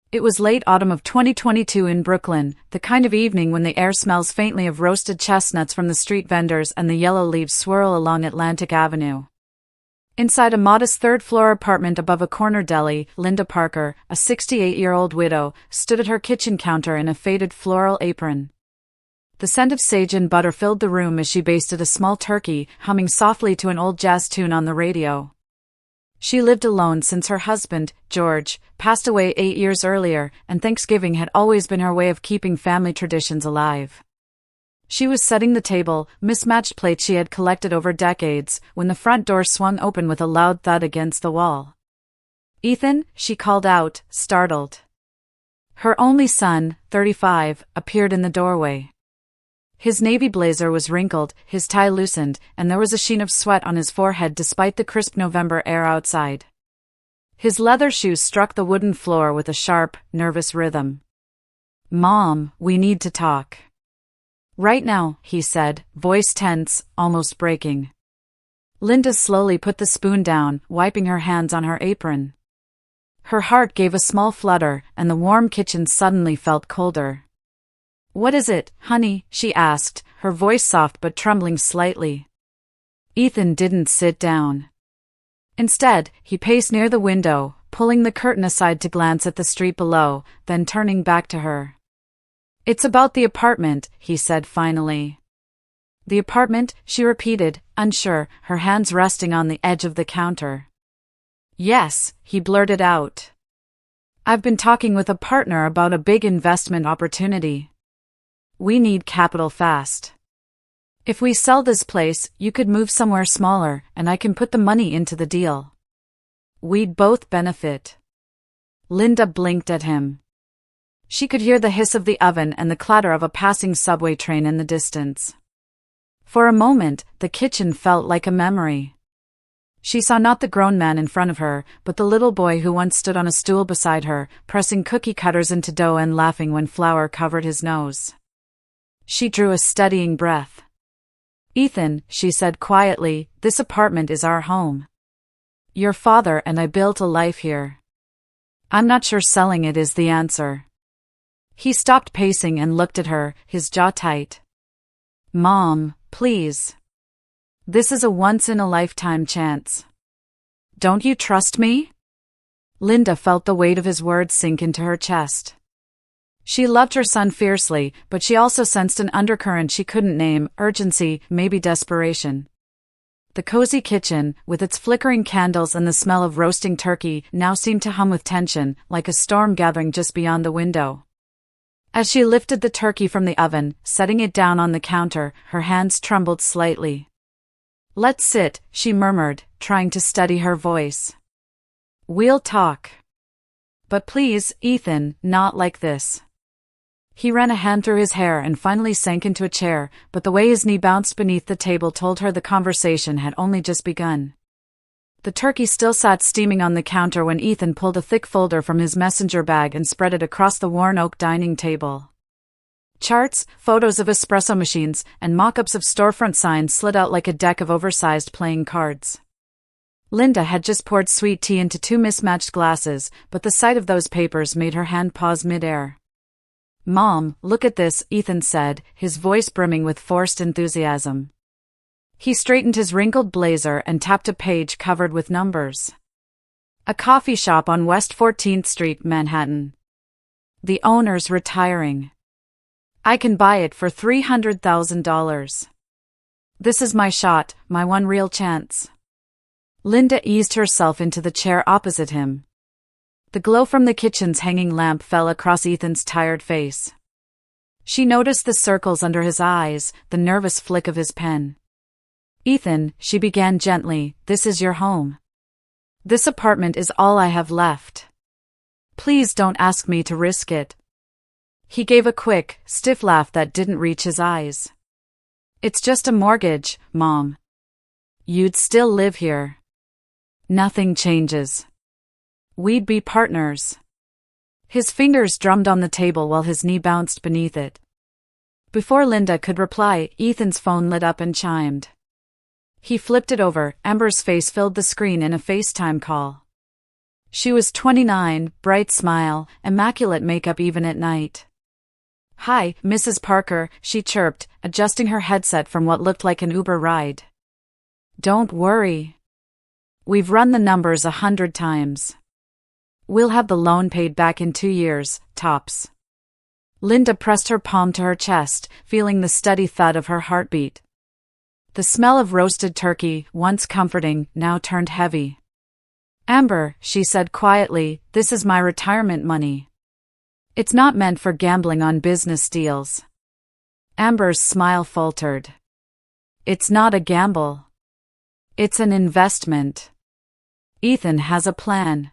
It was late autumn of 2022 in Brooklyn, the kind of evening when the air smells faintly of roasted chestnuts from the street vendors and the yellow leaves swirl along Atlantic Avenue. Inside a modest third-floor apartment above a corner deli, Linda Parker, a 68-year-old widow, stood at her kitchen counter in a faded floral apron. The scent of sage and butter filled the room as she basted a small turkey, humming softly to an old jazz tune on the radio. She lived alone since her husband, George, passed away 8 years earlier, and Thanksgiving had always been her way of keeping family traditions alive. She was setting the table, mismatched plates she had collected over decades, when the front door swung open with a loud thud against the wall. "Ethan," she called out, startled. Her only son, 35, appeared in the doorway. His navy blazer was wrinkled, his tie loosened, and there was a sheen of sweat on his forehead despite the crisp November air outside. His leather shoes struck the wooden floor with a sharp, nervous rhythm. "Mom, we need to talk." "Right now," he said, voice tense, almost breaking. Linda slowly put the spoon down, wiping her hands on her apron. Her heart gave a small flutter, and the warm kitchen suddenly felt colder. "What is it, honey?" she asked, her voice soft but trembling slightly. Ethan didn't sit down. Instead, he paced near the window, pulling the curtain aside to glance at the street below, then turning back to her. "It's about the apartment," he said finally. "The apartment?" she repeated, unsure, her hands resting on the edge of the counter. "Yes," he blurted out. "I've been talking with a partner about a big investment opportunity. We need capital fast. If we sell this place, you could move somewhere smaller, and I can put the money into the deal. We'd both benefit." Linda blinked at him. She could hear the hiss of the oven and the clatter of a passing subway train in the distance. For a moment, the kitchen felt like a memory. She saw not the grown man in front of her, but the little boy who once stood on a stool beside her, pressing cookie cutters into dough and laughing when flour covered his nose. She drew a steadying breath. "Ethan," she said quietly, "this apartment is our home. Your father and I built a life here. I'm not sure selling it is the answer." He stopped pacing and looked at her, his jaw tight. "Mom, please. This is a once-in-a-lifetime chance. Don't you trust me?" Linda felt the weight of his words sink into her chest. She loved her son fiercely, but she also sensed an undercurrent she couldn't name, urgency, maybe desperation. The cozy kitchen, with its flickering candles and the smell of roasting turkey, now seemed to hum with tension, like a storm gathering just beyond the window. As she lifted the turkey from the oven, setting it down on the counter, her hands trembled slightly. "Let's sit," she murmured, trying to steady her voice. "We'll talk. But please, Ethan, not like this." He ran a hand through his hair and finally sank into a chair, but the way his knee bounced beneath the table told her the conversation had only just begun. The turkey still sat steaming on the counter when Ethan pulled a thick folder from his messenger bag and spread it across the worn oak dining table. Charts, photos of espresso machines, and mock-ups of storefront signs slid out like a deck of oversized playing cards. Linda had just poured sweet tea into 2 mismatched glasses, but the sight of those papers made her hand pause mid-air. "Mom, look at this," Ethan said, his voice brimming with forced enthusiasm. He straightened his wrinkled blazer and tapped a page covered with numbers. "A coffee shop on West 14th Street, Manhattan. The owner's retiring. I can buy it for $300,000. This is my shot, my one real chance." Linda eased herself into the chair opposite him. The glow from the kitchen's hanging lamp fell across Ethan's tired face. She noticed the circles under his eyes, the nervous flick of his pen. "Ethan," she began gently, "this is your home. This apartment is all I have left. Please don't ask me to risk it." He gave a quick, stiff laugh that didn't reach his eyes. "It's just a mortgage, Mom. You'd still live here. Nothing changes. We'd be partners." His fingers drummed on the table while his knee bounced beneath it. Before Linda could reply, Ethan's phone lit up and chimed. He flipped it over, Amber's face filled the screen in a FaceTime call. She was 29, bright smile, immaculate makeup even at night. "Hi, Mrs. Parker," she chirped, adjusting her headset from what looked like an Uber ride. "Don't worry. We've run the numbers 100 times. We'll have the loan paid back in 2 years, tops." Linda pressed her palm to her chest, feeling the steady thud of her heartbeat. The smell of roasted turkey, once comforting, now turned heavy. "Amber," she said quietly, "this is my retirement money. It's not meant for gambling on business deals." Amber's smile faltered. "It's not a gamble. It's an investment. Ethan has a plan."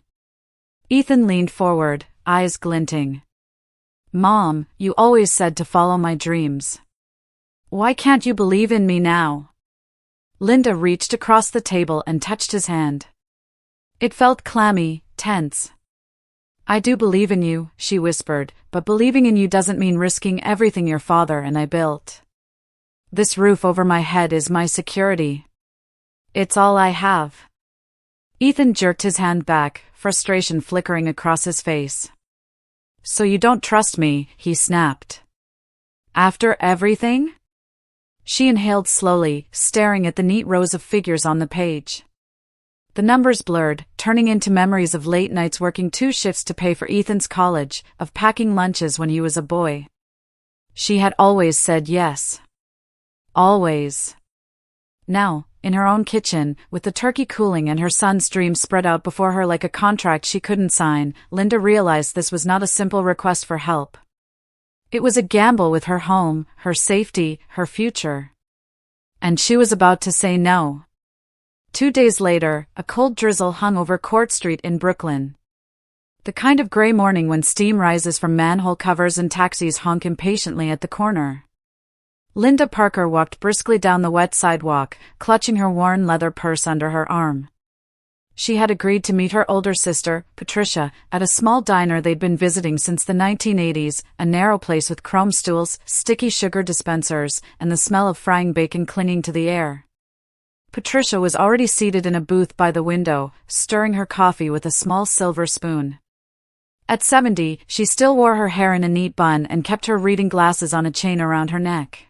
Ethan leaned forward, eyes glinting. "Mom, you always said to follow my dreams. Why can't you believe in me now?" Linda reached across the table and touched his hand. It felt clammy, tense. "I do believe in you," she whispered, "but believing in you doesn't mean risking everything your father and I built. This roof over my head is my security. It's all I have." Ethan jerked his hand back, frustration flickering across his face. "So you don't trust me," he snapped. "After everything?" She inhaled slowly, staring at the neat rows of figures on the page. The numbers blurred, turning into memories of late nights working 2 shifts to pay for Ethan's college, of packing lunches when he was a boy. She had always said yes. Always. Now, in her own kitchen, with the turkey cooling and her son's dreams spread out before her like a contract she couldn't sign, Linda realized this was not a simple request for help. It was a gamble with her home, her safety, her future. And she was about to say no. 2 days later, a cold drizzle hung over Court Street in Brooklyn. The kind of gray morning when steam rises from manhole covers and taxis honk impatiently at the corner. Linda Parker walked briskly down the wet sidewalk, clutching her worn leather purse under her arm. She had agreed to meet her older sister, Patricia, at a small diner they'd been visiting since the 1980s, a narrow place with chrome stools, sticky sugar dispensers, and the smell of frying bacon clinging to the air. Patricia was already seated in a booth by the window, stirring her coffee with a small silver spoon. At 70, she still wore her hair in a neat bun and kept her reading glasses on a chain around her neck.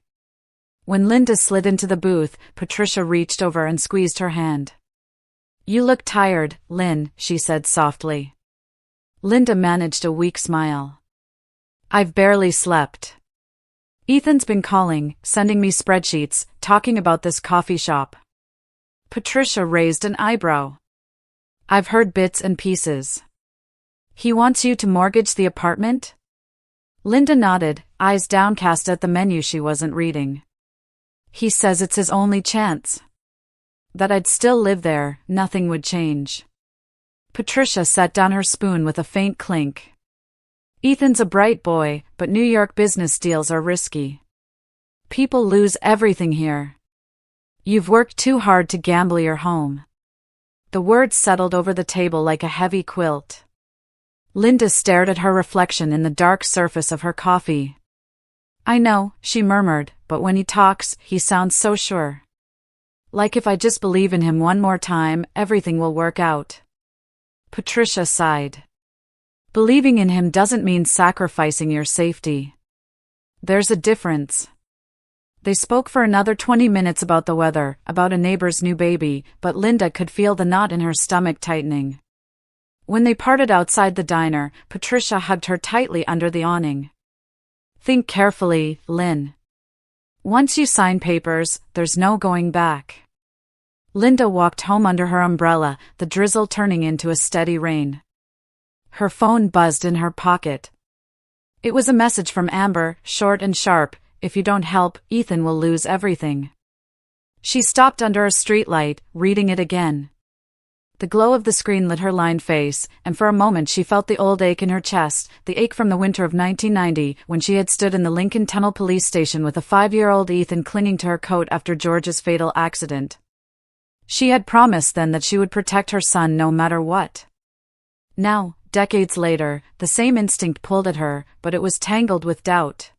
When Linda slid into the booth, Patricia reached over and squeezed her hand. "You look tired, Lynn," she said softly. Linda managed a weak smile. "I've barely slept. Ethan's been calling, sending me spreadsheets, talking about this coffee shop." Patricia raised an eyebrow. "I've heard bits and pieces. He wants you to mortgage the apartment?" Linda nodded, eyes downcast at the menu she wasn't reading. "He says it's his only chance. That I'd still live there, nothing would change." Patricia set down her spoon with a faint clink. "Ethan's a bright boy, but New York business deals are risky. People lose everything here. You've worked too hard to gamble your home." The words settled over the table like a heavy quilt. Linda stared at her reflection in the dark surface of her coffee. "I know," she murmured, "but when he talks, he sounds so sure. Like if I just believe in him one more time, everything will work out." Patricia sighed. "Believing in him doesn't mean sacrificing your safety. There's a difference." They spoke for another 20 minutes about the weather, about a neighbor's new baby, but Linda could feel the knot in her stomach tightening. When they parted outside the diner, Patricia hugged her tightly under the awning. "Think carefully, Lynn. Once you sign papers, there's no going back." Linda walked home under her umbrella, the drizzle turning into a steady rain. Her phone buzzed in her pocket. It was a message from Amber, short and sharp. "If you don't help, Ethan will lose everything." She stopped under a streetlight, reading it again. The glow of the screen lit her lined face, and for a moment she felt the old ache in her chest, the ache from the winter of 1990, when she had stood in the Lincoln Tunnel police station with a 5-year-old Ethan clinging to her coat after George's fatal accident. She had promised then that she would protect her son no matter what. Now, decades later, the same instinct pulled at her, but it was tangled with doubt.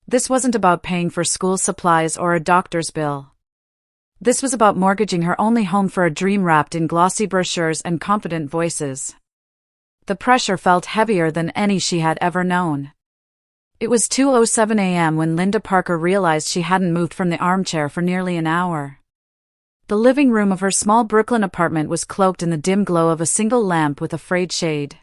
This wasn't about paying for school supplies or a doctor's bill. This was about mortgaging her only home for a dream wrapped in glossy brochures and confident voices. The pressure felt heavier than any she had ever known. It was 2:07 a.m. when Linda Parker realized she hadn't moved from the armchair for nearly an hour. The living room of her small Brooklyn apartment was cloaked in the dim glow of a single lamp with a frayed shade.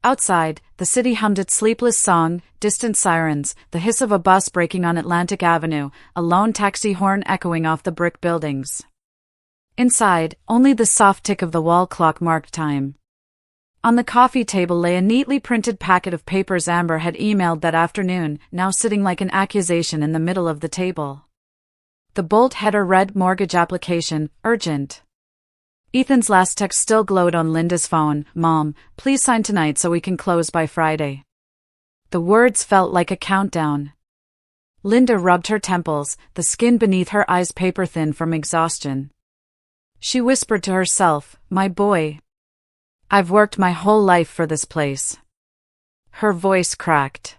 Outside, the city hummed its sleepless song, distant sirens, the hiss of a bus braking on Atlantic Avenue, a lone taxi horn echoing off the brick buildings. Inside, only the soft tick of the wall clock marked time. On the coffee table lay a neatly printed packet of papers Amber had emailed that afternoon, now sitting like an accusation in the middle of the table. The bold header read mortgage application, urgent. Ethan's last text still glowed on Linda's phone, Mom, please sign tonight so we can close by Friday. The words felt like a countdown. Linda rubbed her temples, the skin beneath her eyes paper thin from exhaustion. She whispered to herself, my boy. I've worked my whole life for this place. Her voice cracked.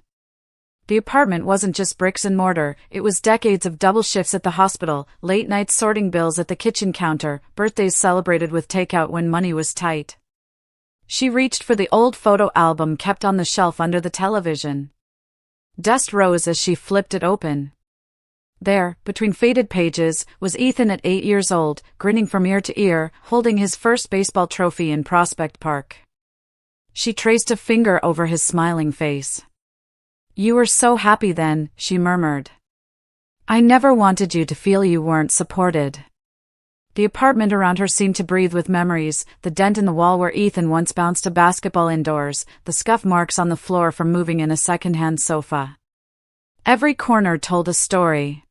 The apartment wasn't just bricks and mortar, it was decades of double shifts at the hospital, late nights sorting bills at the kitchen counter, birthdays celebrated with takeout when money was tight. She reached for the old photo album kept on the shelf under the television. Dust rose as she flipped it open. There, between faded pages, was Ethan at 8 years old, grinning from ear to ear, holding his first baseball trophy in Prospect Park. She traced a finger over his smiling face. You were so happy then, she murmured. I never wanted you to feel you weren't supported. The apartment around her seemed to breathe with memories, the dent in the wall where Ethan once bounced a basketball indoors, the scuff marks on the floor from moving in a second-hand sofa. Every corner told a story.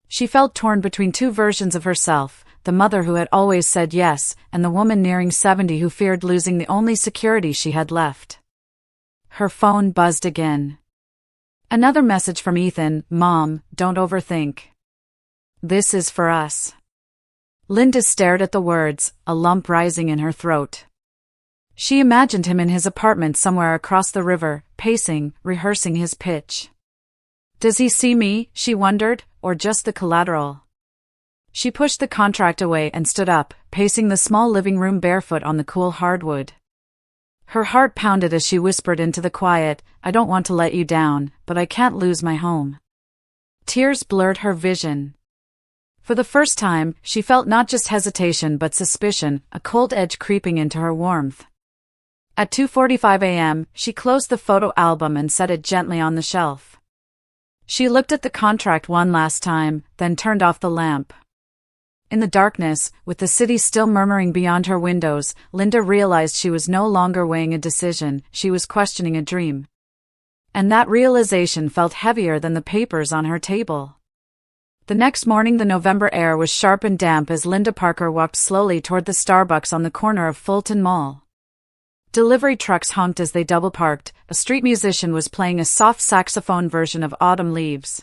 She felt torn between two versions of herself, the mother who had always said yes, and the woman nearing 70 who feared losing the only security she had left. Her phone buzzed again. Another message from Ethan, Mom, don't overthink. This is for us. Linda stared at the words, a lump rising in her throat. She imagined him in his apartment somewhere across the river, pacing, rehearsing his pitch. Does he see me, she wondered, or just the collateral? She pushed the contract away and stood up, pacing the small living room barefoot on the cool hardwood. Her heart pounded as she whispered into the quiet, I don't want to let you down, but I can't lose my home. Tears blurred her vision. For the first time, she felt not just hesitation but suspicion, a cold edge creeping into her warmth. At 2:45 a.m., she closed the photo album and set it gently on the shelf. She looked at the contract one last time, then turned off the lamp. In the darkness, with the city still murmuring beyond her windows, Linda realized she was no longer weighing a decision, she was questioning a dream. And that realization felt heavier than the papers on her table. The next morning the November air was sharp and damp as Linda Parker walked slowly toward the Starbucks on the corner of Fulton Mall. Delivery trucks honked as they double-parked, a street musician was playing a soft saxophone version of Autumn Leaves.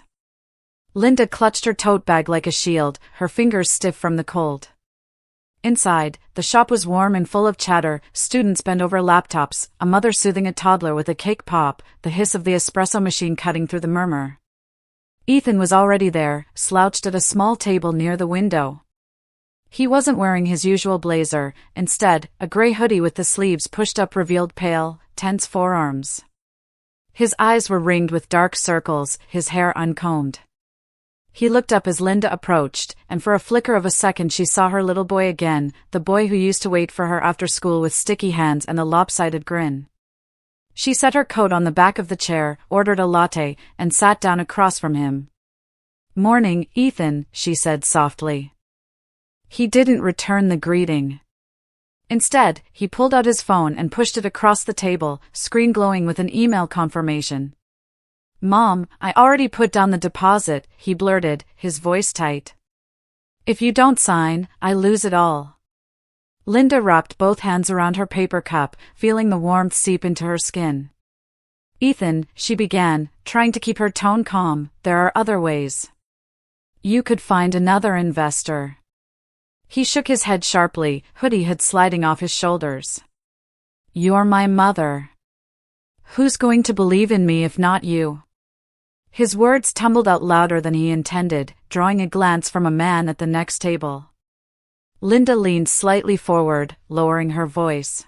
Linda clutched her tote bag like a shield, her fingers stiff from the cold. Inside, the shop was warm and full of chatter, students bent over laptops, a mother soothing a toddler with a cake pop, the hiss of the espresso machine cutting through the murmur. Ethan was already there, slouched at a small table near the window. He wasn't wearing his usual blazer, instead, a gray hoodie with the sleeves pushed up revealed pale, tense forearms. His eyes were ringed with dark circles, his hair uncombed. He looked up as Linda approached, and for a flicker of a second she saw her little boy again, the boy who used to wait for her after school with sticky hands and a lopsided grin. She set her coat on the back of the chair, ordered a latte, and sat down across from him. "Morning, Ethan," she said softly. He didn't return the greeting. Instead, he pulled out his phone and pushed it across the table, screen glowing with an email confirmation. "Mom, I already put down the deposit," he blurted, his voice tight. "If you don't sign, I lose it all." Linda wrapped both hands around her paper cup, feeling the warmth seep into her skin. "Ethan," she began, trying to keep her tone calm, "there are other ways. You could find another investor." He shook his head sharply, hoodie hood sliding off his shoulders. "You're my mother. Who's going to believe in me if not you?" His words tumbled out louder than he intended, drawing a glance from a man at the next table. Linda leaned slightly forward, lowering her voice.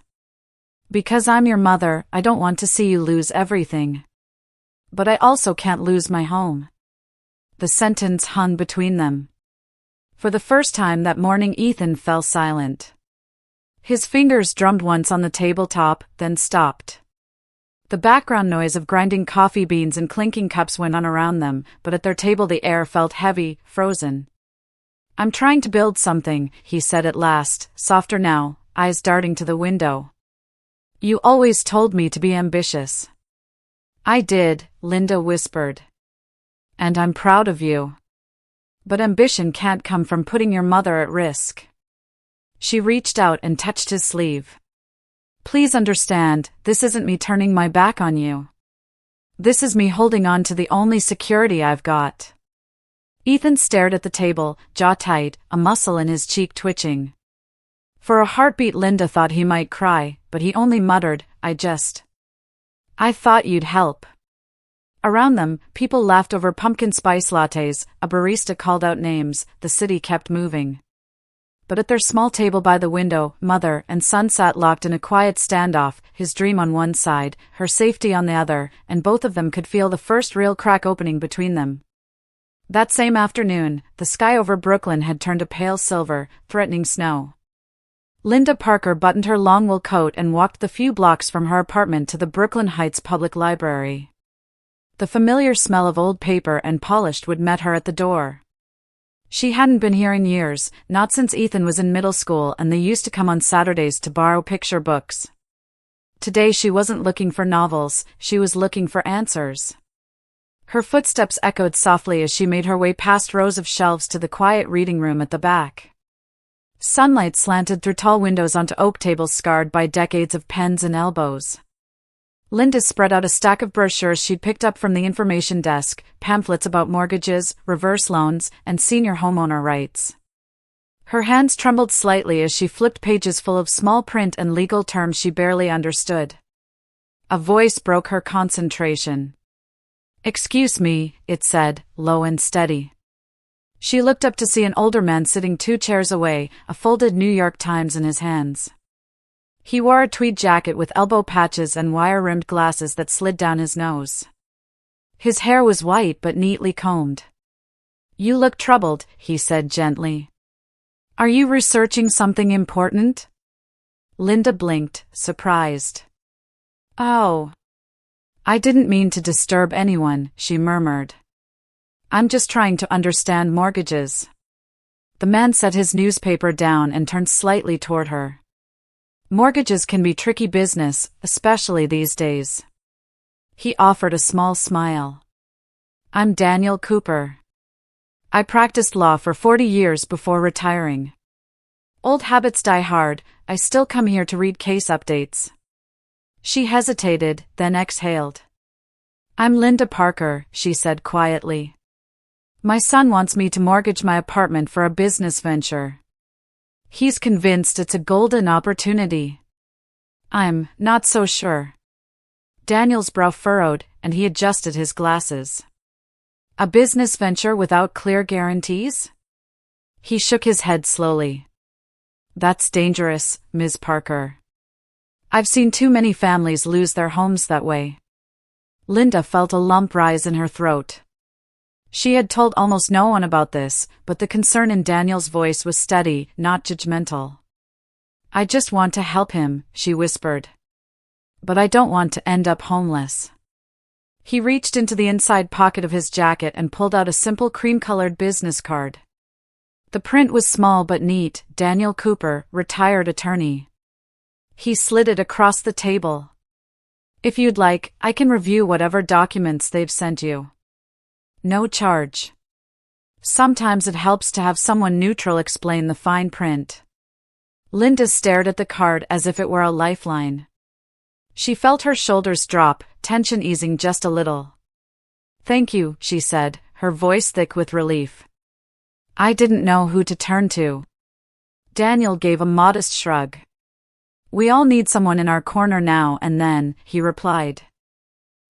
Because I'm your mother, I don't want to see you lose everything. But I also can't lose my home. The sentence hung between them. For the first time that morning, Ethan fell silent. His fingers drummed once on the tabletop, then stopped. The background noise of grinding coffee beans and clinking cups went on around them, but at their table the air felt heavy, frozen. I'm trying to build something, he said at last, softer now, eyes darting to the window. You always told me to be ambitious. I did, Linda whispered. And I'm proud of you. But ambition can't come from putting your mother at risk. She reached out and touched his sleeve. Please understand, this isn't me turning my back on you. This is me holding on to the only security I've got. Ethan stared at the table, jaw tight, a muscle in his cheek twitching. For a heartbeat Linda thought he might cry, but he only muttered, I thought you'd help. Around them, people laughed over pumpkin spice lattes, a barista called out names, the city kept moving. But at their small table by the window, mother and son sat locked in a quiet standoff, his dream on one side, her safety on the other, and both of them could feel the first real crack opening between them. That same afternoon, the sky over Brooklyn had turned a pale silver, threatening snow. Linda Parker buttoned her long wool coat and walked the few blocks from her apartment to the Brooklyn Heights Public Library. The familiar smell of old paper and polished wood met her at the door. She hadn't been here in years, not since Ethan was in middle school and they used to come on Saturdays to borrow picture books. Today she wasn't looking for novels, she was looking for answers. Her footsteps echoed softly as she made her way past rows of shelves to the quiet reading room at the back. Sunlight slanted through tall windows onto oak tables scarred by decades of pens and elbows. Linda spread out a stack of brochures she'd picked up from the information desk, pamphlets about mortgages, reverse loans, and senior homeowner rights. Her hands trembled slightly as she flipped pages full of small print and legal terms she barely understood. A voice broke her concentration. Excuse me, it said, low and steady. She looked up to see an older man sitting 2 chairs away, a folded New York Times in his hands. He wore a tweed jacket with elbow patches and wire-rimmed glasses that slid down his nose. His hair was white but neatly combed. You look troubled, he said gently. Are you researching something important? Linda blinked, surprised. Oh. I didn't mean to disturb anyone, she murmured. I'm just trying to understand mortgages. The man set his newspaper down and turned slightly toward her. Mortgages can be tricky business, especially these days. He offered a small smile. I'm Daniel Cooper. I practiced law for 40 years before retiring. Old habits die hard, I still come here to read case updates. She hesitated, then exhaled. I'm Linda Parker, she said quietly. My son wants me to mortgage my apartment for a business venture. He's convinced it's a golden opportunity. I'm not so sure. Daniel's brow furrowed, and he adjusted his glasses. A business venture without clear guarantees? He shook his head slowly. That's dangerous, Ms. Parker. I've seen too many families lose their homes that way. Linda felt a lump rise in her throat. She had told almost no one about this, but the concern in Daniel's voice was steady, not judgmental. I just want to help him, she whispered. But I don't want to end up homeless. He reached into the inside pocket of his jacket and pulled out a simple cream-colored business card. The print was small but neat, Daniel Cooper, retired attorney. He slid it across the table. If you'd like, I can review whatever documents they've sent you. No charge. Sometimes it helps to have someone neutral explain the fine print. Linda stared at the card as if it were a lifeline. She felt her shoulders drop, tension easing just a little. Thank you, she said, her voice thick with relief. I didn't know who to turn to. Daniel gave a modest shrug. We all need someone in our corner now and then, he replied.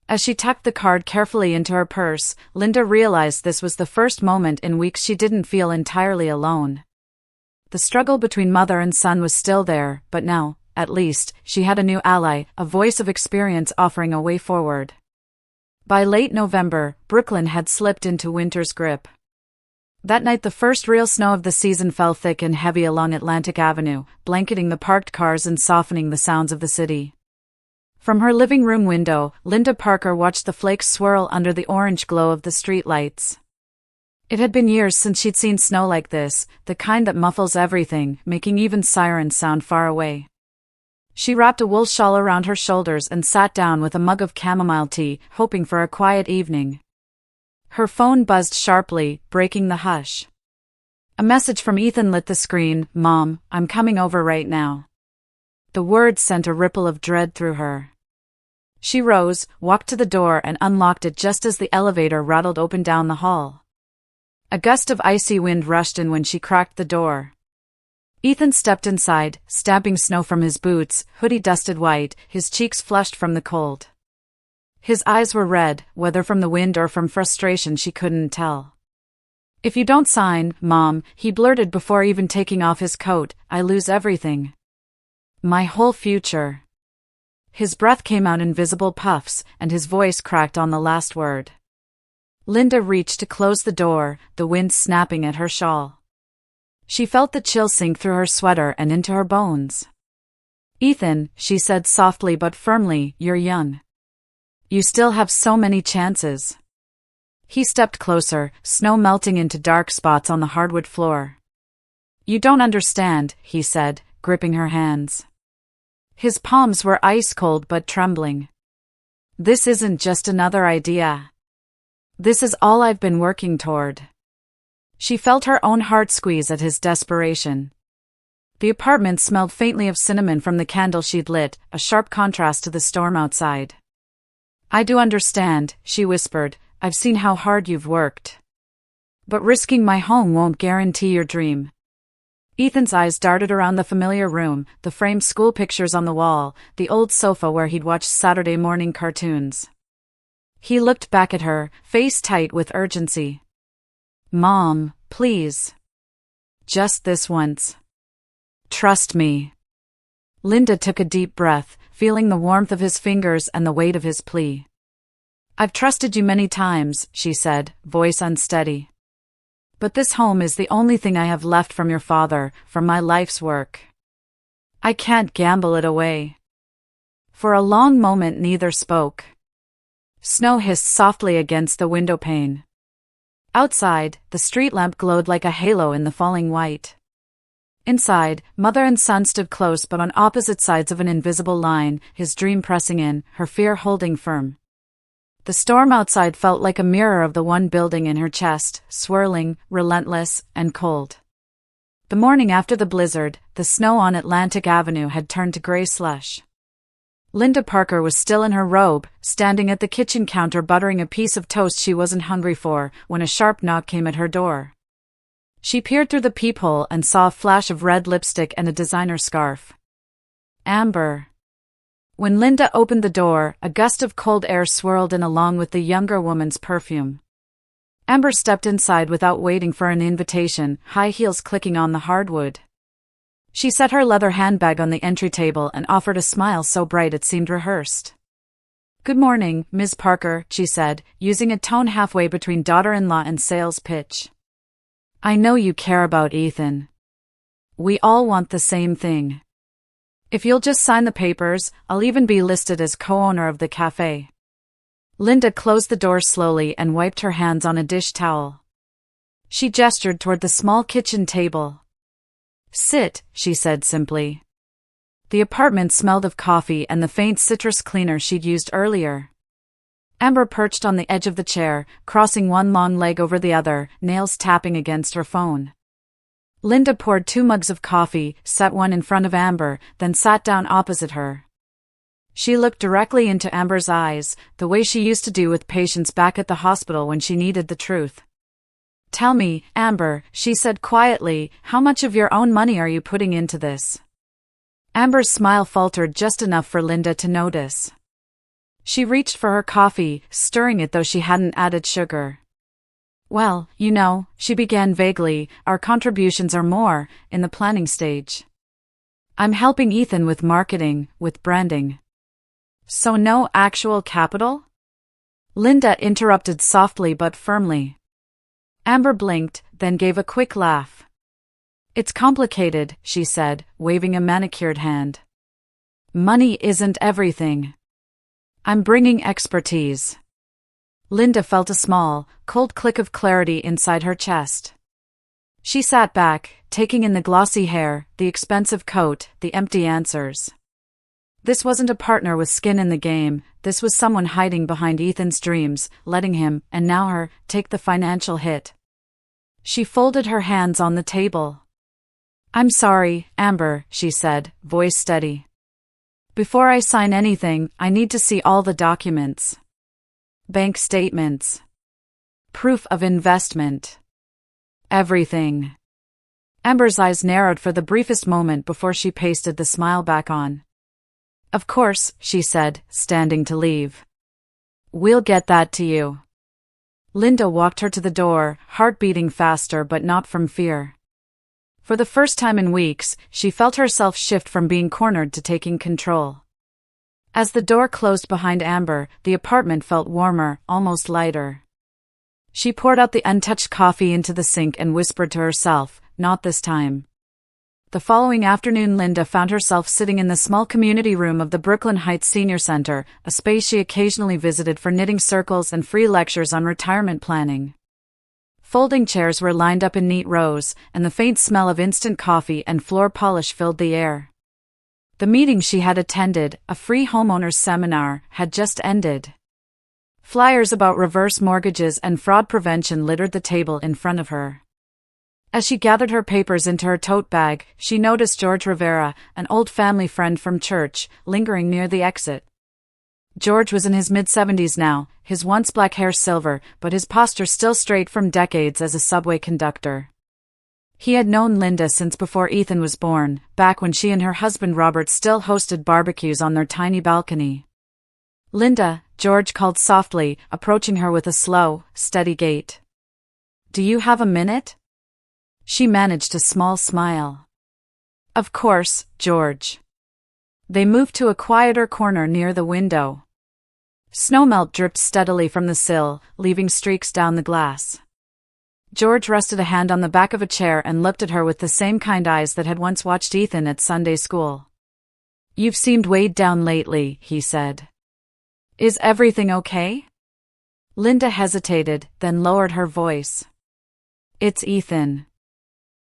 As she tucked the card carefully into her purse, Linda realized this was the first moment in weeks she didn't feel entirely alone. The struggle between mother and son was still there, but now, at least, she had a new ally, a voice of experience offering a way forward. By late November, Brooklyn had slipped into winter's grip. That night the first real snow of the season fell thick and heavy along Atlantic Avenue, blanketing the parked cars and softening the sounds of the city. From her living room window, Linda Parker watched the flakes swirl under the orange glow of the streetlights. It had been years since she'd seen snow like this, the kind that muffles everything, making even sirens sound far away. She wrapped a wool shawl around her shoulders and sat down with a mug of chamomile tea, hoping for a quiet evening. Her phone buzzed sharply, breaking the hush. A message from Ethan lit the screen. "Mom, I'm coming over right now." The words sent a ripple of dread through her. She rose, walked to the door and unlocked it just as the elevator rattled open down the hall. A gust of icy wind rushed in when she cracked the door. Ethan stepped inside, stamping snow from his boots, hoodie dusted white, his cheeks flushed from the cold. His eyes were red, whether from the wind or from frustration she couldn't tell. "If you don't sign, Mom," he blurted before even taking off his coat, "I lose everything. My whole future." His breath came out in visible puffs, and his voice cracked on the last word. Linda reached to close the door, the wind snapping at her shawl. She felt the chill sink through her sweater and into her bones. "Ethan," she said softly but firmly, "you're young. You still have so many chances." He stepped closer, snow melting into dark spots on the hardwood floor. "You don't understand," he said, gripping her hands. His palms were ice cold but trembling. "This isn't just another idea. This is all I've been working toward." She felt her own heart squeeze at his desperation. The apartment smelled faintly of cinnamon from the candle she'd lit, a sharp contrast to the storm outside. "I do understand," she whispered. "I've seen how hard you've worked. But risking my home won't guarantee your dream." Ethan's eyes darted around the familiar room, the framed school pictures on the wall, the old sofa where he'd watched Saturday morning cartoons. He looked back at her, face tight with urgency. "Mom, please. Just this once. Trust me." Linda took a deep breath, feeling the warmth of his fingers and the weight of his plea. "I've trusted you many times," she said, voice unsteady. "But this home is the only thing I have left from your father, from my life's work. I can't gamble it away." For a long moment neither spoke. Snow hissed softly against the window pane. Outside, the street lamp glowed like a halo in the falling white. Inside, mother and son stood close but on opposite sides of an invisible line, his dream pressing in, her fear holding firm. The storm outside felt like a mirror of the one building in her chest, swirling, relentless, and cold. The morning after the blizzard, the snow on Atlantic Avenue had turned to gray slush. Linda Parker was still in her robe, standing at the kitchen counter buttering a piece of toast she wasn't hungry for, when a sharp knock came at her door. She peered through the peephole and saw a flash of red lipstick and a designer scarf. "Amber." When Linda opened the door, a gust of cold air swirled in along with the younger woman's perfume. Amber stepped inside without waiting for an invitation, high heels clicking on the hardwood. She set her leather handbag on the entry table and offered a smile so bright it seemed rehearsed. "Good morning, Ms. Parker," she said, using a tone halfway between daughter-in-law and sales pitch. "I know you care about Ethan. We all want the same thing. If you'll just sign the papers, I'll even be listed as co-owner of the cafe." Linda closed the door slowly and wiped her hands on a dish towel. She gestured toward the small kitchen table. "Sit," she said simply. The apartment smelled of coffee and the faint citrus cleaner she'd used earlier. Amber perched on the edge of the chair, crossing one long leg over the other, nails tapping against her phone. Linda poured 2 mugs of coffee, set one in front of Amber, then sat down opposite her. She looked directly into Amber's eyes, the way she used to do with patients back at the hospital when she needed the truth. "Tell me, Amber," she said quietly, "how much of your own money are you putting into this?" Amber's smile faltered just enough for Linda to notice. She reached for her coffee, stirring it though she hadn't added sugar. "Well, you know," she began vaguely, "our contributions are more, in the planning stage." I'm helping Ethan with marketing, with branding. So no actual capital? Linda interrupted softly but firmly. Amber blinked, then gave a quick laugh. It's complicated, she said, waving a manicured hand. Money isn't everything. I'm bringing expertise. Linda felt a small, cold click of clarity inside her chest. She sat back, taking in the glossy hair, the expensive coat, the empty answers. This wasn't a partner with skin in the game, this was someone hiding behind Ethan's dreams, letting him, and now her, take the financial hit. She folded her hands on the table. I'm sorry, Amber, she said, voice steady. Before I sign anything, I need to see all the documents. Bank statements. Proof of investment. Everything. Amber's eyes narrowed for the briefest moment before she pasted the smile back on. Of course, she said, standing to leave. We'll get that to you. Linda walked her to the door, heart beating faster but not from fear. For the first time in weeks, she felt herself shift from being cornered to taking control. As the door closed behind Amber, the apartment felt warmer, almost lighter. She poured out the untouched coffee into the sink and whispered to herself, not this time. The following afternoon, Linda found herself sitting in the small community room of the Brooklyn Heights Senior Center, a space she occasionally visited for knitting circles and free lectures on retirement planning. Folding chairs were lined up in neat rows, and the faint smell of instant coffee and floor polish filled the air. The meeting she had attended, a free homeowners seminar, had just ended. Flyers about reverse mortgages and fraud prevention littered the table in front of her. As she gathered her papers into her tote bag, she noticed George Rivera, an old family friend from church, lingering near the exit. George was in his mid-70s now, his once black hair silver, but his posture still straight from decades as a subway conductor. He had known Linda since before Ethan was born, back when she and her husband Robert still hosted barbecues on their tiny balcony. Linda, George called softly, approaching her with a slow, steady gait. Do you have a minute? She managed a small smile. Of course, George. They moved to a quieter corner near the window. Snowmelt dripped steadily from the sill, leaving streaks down the glass. George rested a hand on the back of a chair and looked at her with the same kind eyes that had once watched Ethan at Sunday school. You've seemed weighed down lately, he said. Is everything okay? Linda hesitated, then lowered her voice. It's Ethan.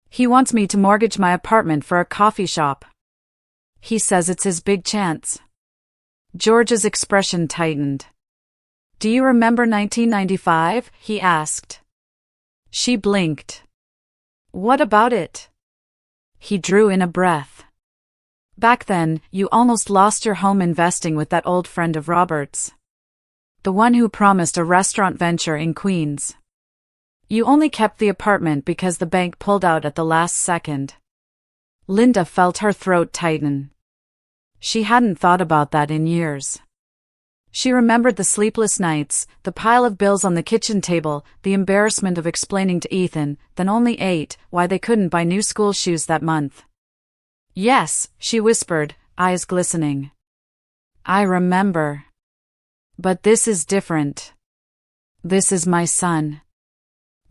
He wants me to mortgage my apartment for a coffee shop. He says it's his big chance. George's expression tightened. Do you remember 1995? He asked. She blinked. What about it? He drew in a breath. Back then, you almost lost your home investing with that old friend of Robert's. The one who promised a restaurant venture in Queens. You only kept the apartment because the bank pulled out at the last second. Linda felt her throat tighten. She hadn't thought about that in years. She remembered the sleepless nights, the pile of bills on the kitchen table, the embarrassment of explaining to Ethan, then only 8, why they couldn't buy new school shoes that month. Yes, she whispered, eyes glistening. I remember. But this is different. This is my son.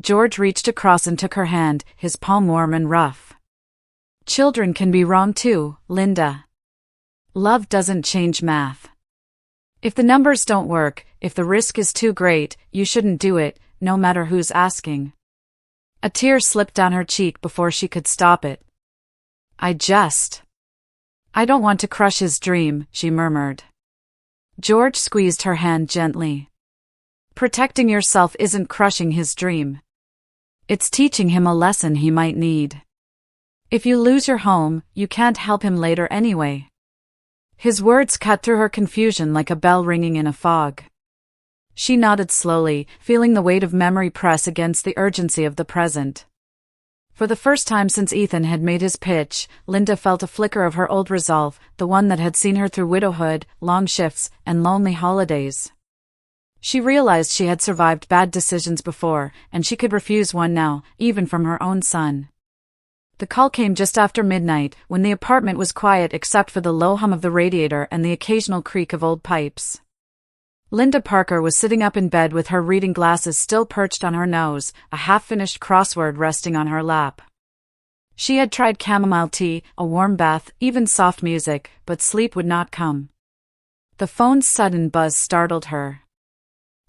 George reached across and took her hand, his palm warm and rough. Children can be wrong too, Linda. Love doesn't change math. If the numbers don't work, if the risk is too great, you shouldn't do it, no matter who's asking. A tear slipped down her cheek before she could stop it. I don't want to crush his dream, she murmured. George squeezed her hand gently. Protecting yourself isn't crushing his dream. It's teaching him a lesson he might need. If you lose your home, you can't help him later anyway. His words cut through her confusion like a bell ringing in a fog. She nodded slowly, feeling the weight of memory press against the urgency of the present. For the first time since Ethan had made his pitch, Linda felt a flicker of her old resolve, the one that had seen her through widowhood, long shifts, and lonely holidays. She realized she had survived bad decisions before, and she could refuse one now, even from her own son. The call came just after midnight, when the apartment was quiet except for the low hum of the radiator and the occasional creak of old pipes. Linda Parker was sitting up in bed with her reading glasses still perched on her nose, a half-finished crossword resting on her lap. She had tried chamomile tea, a warm bath, even soft music, but sleep would not come. The phone's sudden buzz startled her.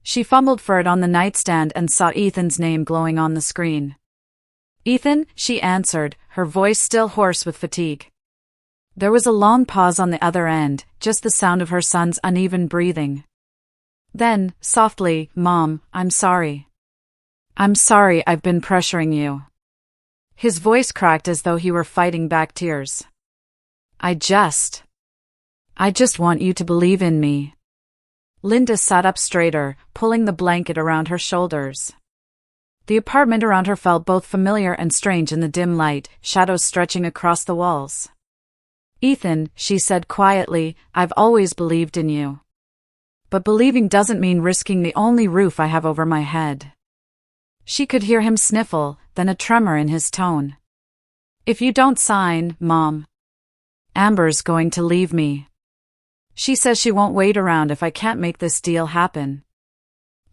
She fumbled for it on the nightstand and saw Ethan's name glowing on the screen. "Ethan," she answered, her voice still hoarse with fatigue. There was a long pause on the other end, just the sound of her son's uneven breathing. Then, softly, "Mom, I'm sorry. I'm sorry I've been pressuring you." His voice cracked as though he were fighting back tears. I just want you to believe in me." Linda sat up straighter, pulling the blanket around her shoulders. The apartment around her felt both familiar and strange in the dim light, shadows stretching across the walls. "Ethan," she said quietly, "I've always believed in you. But believing doesn't mean risking the only roof I have over my head." She could hear him sniffle, then a tremor in his tone. "If you don't sign, Mom, Amber's going to leave me. She says she won't wait around if I can't make this deal happen."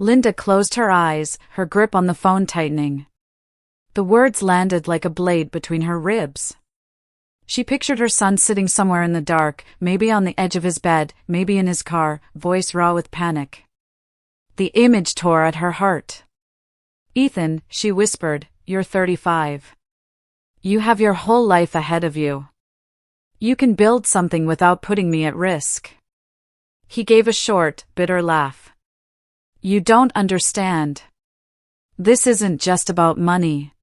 Linda closed her eyes, her grip on the phone tightening. The words landed like a blade between her ribs. She pictured her son sitting somewhere in the dark, maybe on the edge of his bed, maybe in his car, voice raw with panic. The image tore at her heart. "Ethan," she whispered, "you're 35. You have your whole life ahead of you. You can build something without putting me at risk." He gave a short, bitter laugh. "You don't understand. This isn't just about money.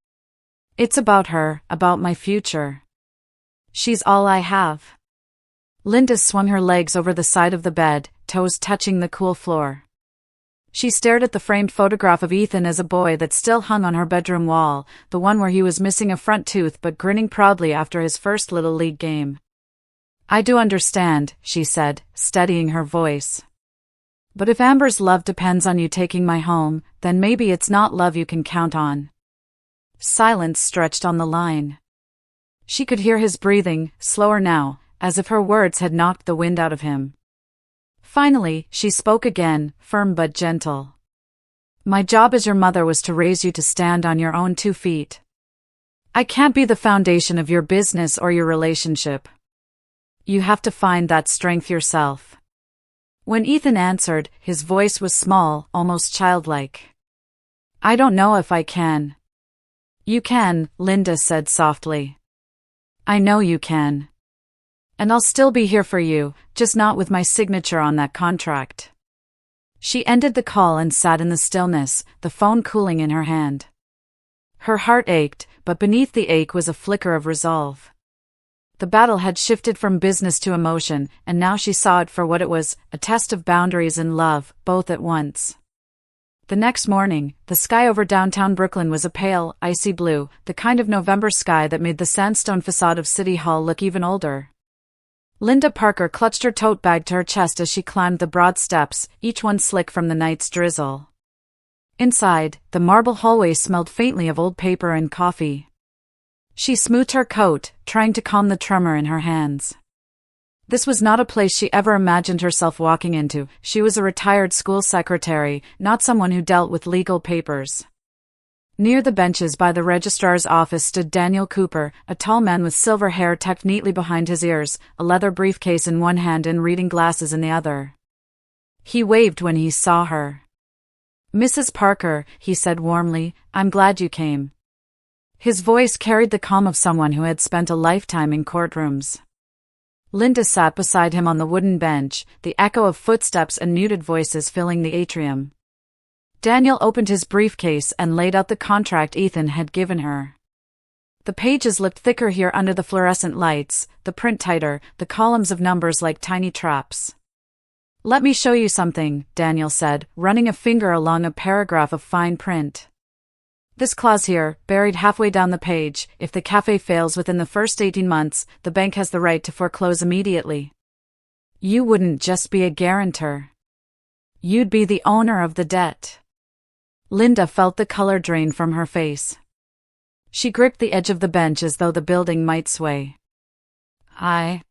It's about her, about my future. She's all I have." Linda swung her legs over the side of the bed, toes touching the cool floor. She stared at the framed photograph of Ethan as a boy that still hung on her bedroom wall, the one where he was missing a front tooth but grinning proudly after his first Little League game. "I do understand," she said, steadying her voice. "But if Amber's love depends on you taking my home, then maybe it's not love you can count on." Silence stretched on the line. She could hear his breathing, slower now, as if her words had knocked the wind out of him. Finally, she spoke again, firm but gentle. "My job as your mother was to raise you to stand on your own 2 feet. I can't be the foundation of your business or your relationship. You have to find that strength yourself." When Ethan answered, his voice was small, almost childlike. "I don't know if I can." "You can," Linda said softly. "I know you can. And I'll still be here for you, just not with my signature on that contract." She ended the call and sat in the stillness, the phone cooling in her hand. Her heart ached, but beneath the ache was a flicker of resolve. The battle had shifted from business to emotion, and now she saw it for what it was, a test of boundaries and love, both at once. The next morning, the sky over downtown Brooklyn was a pale, icy blue, the kind of November sky that made the sandstone facade of City Hall look even older. Linda Parker clutched her tote bag to her chest as she climbed the broad steps, each one slick from the night's drizzle. Inside, the marble hallway smelled faintly of old paper and coffee. She smoothed her coat, trying to calm the tremor in her hands. This was not a place she ever imagined herself walking into. She was a retired school secretary, not someone who dealt with legal papers. Near the benches by the registrar's office stood Daniel Cooper, a tall man with silver hair tucked neatly behind his ears, a leather briefcase in one hand and reading glasses in the other. He waved when he saw her. "Mrs. Parker," he said warmly, "I'm glad you came." His voice carried the calm of someone who had spent a lifetime in courtrooms. Linda sat beside him on the wooden bench, the echo of footsteps and muted voices filling the atrium. Daniel opened his briefcase and laid out the contract Ethan had given her. The pages looked thicker here under the fluorescent lights, the print tighter, the columns of numbers like tiny traps. "Let me show you something," Daniel said, running a finger along a paragraph of fine print. "This clause here, buried halfway down the page, if the cafe fails within the first 18 months, the bank has the right to foreclose immediately. You wouldn't just be a guarantor. You'd be the owner of the debt." Linda felt the color drain from her face. She gripped the edge of the bench as though the building might sway. I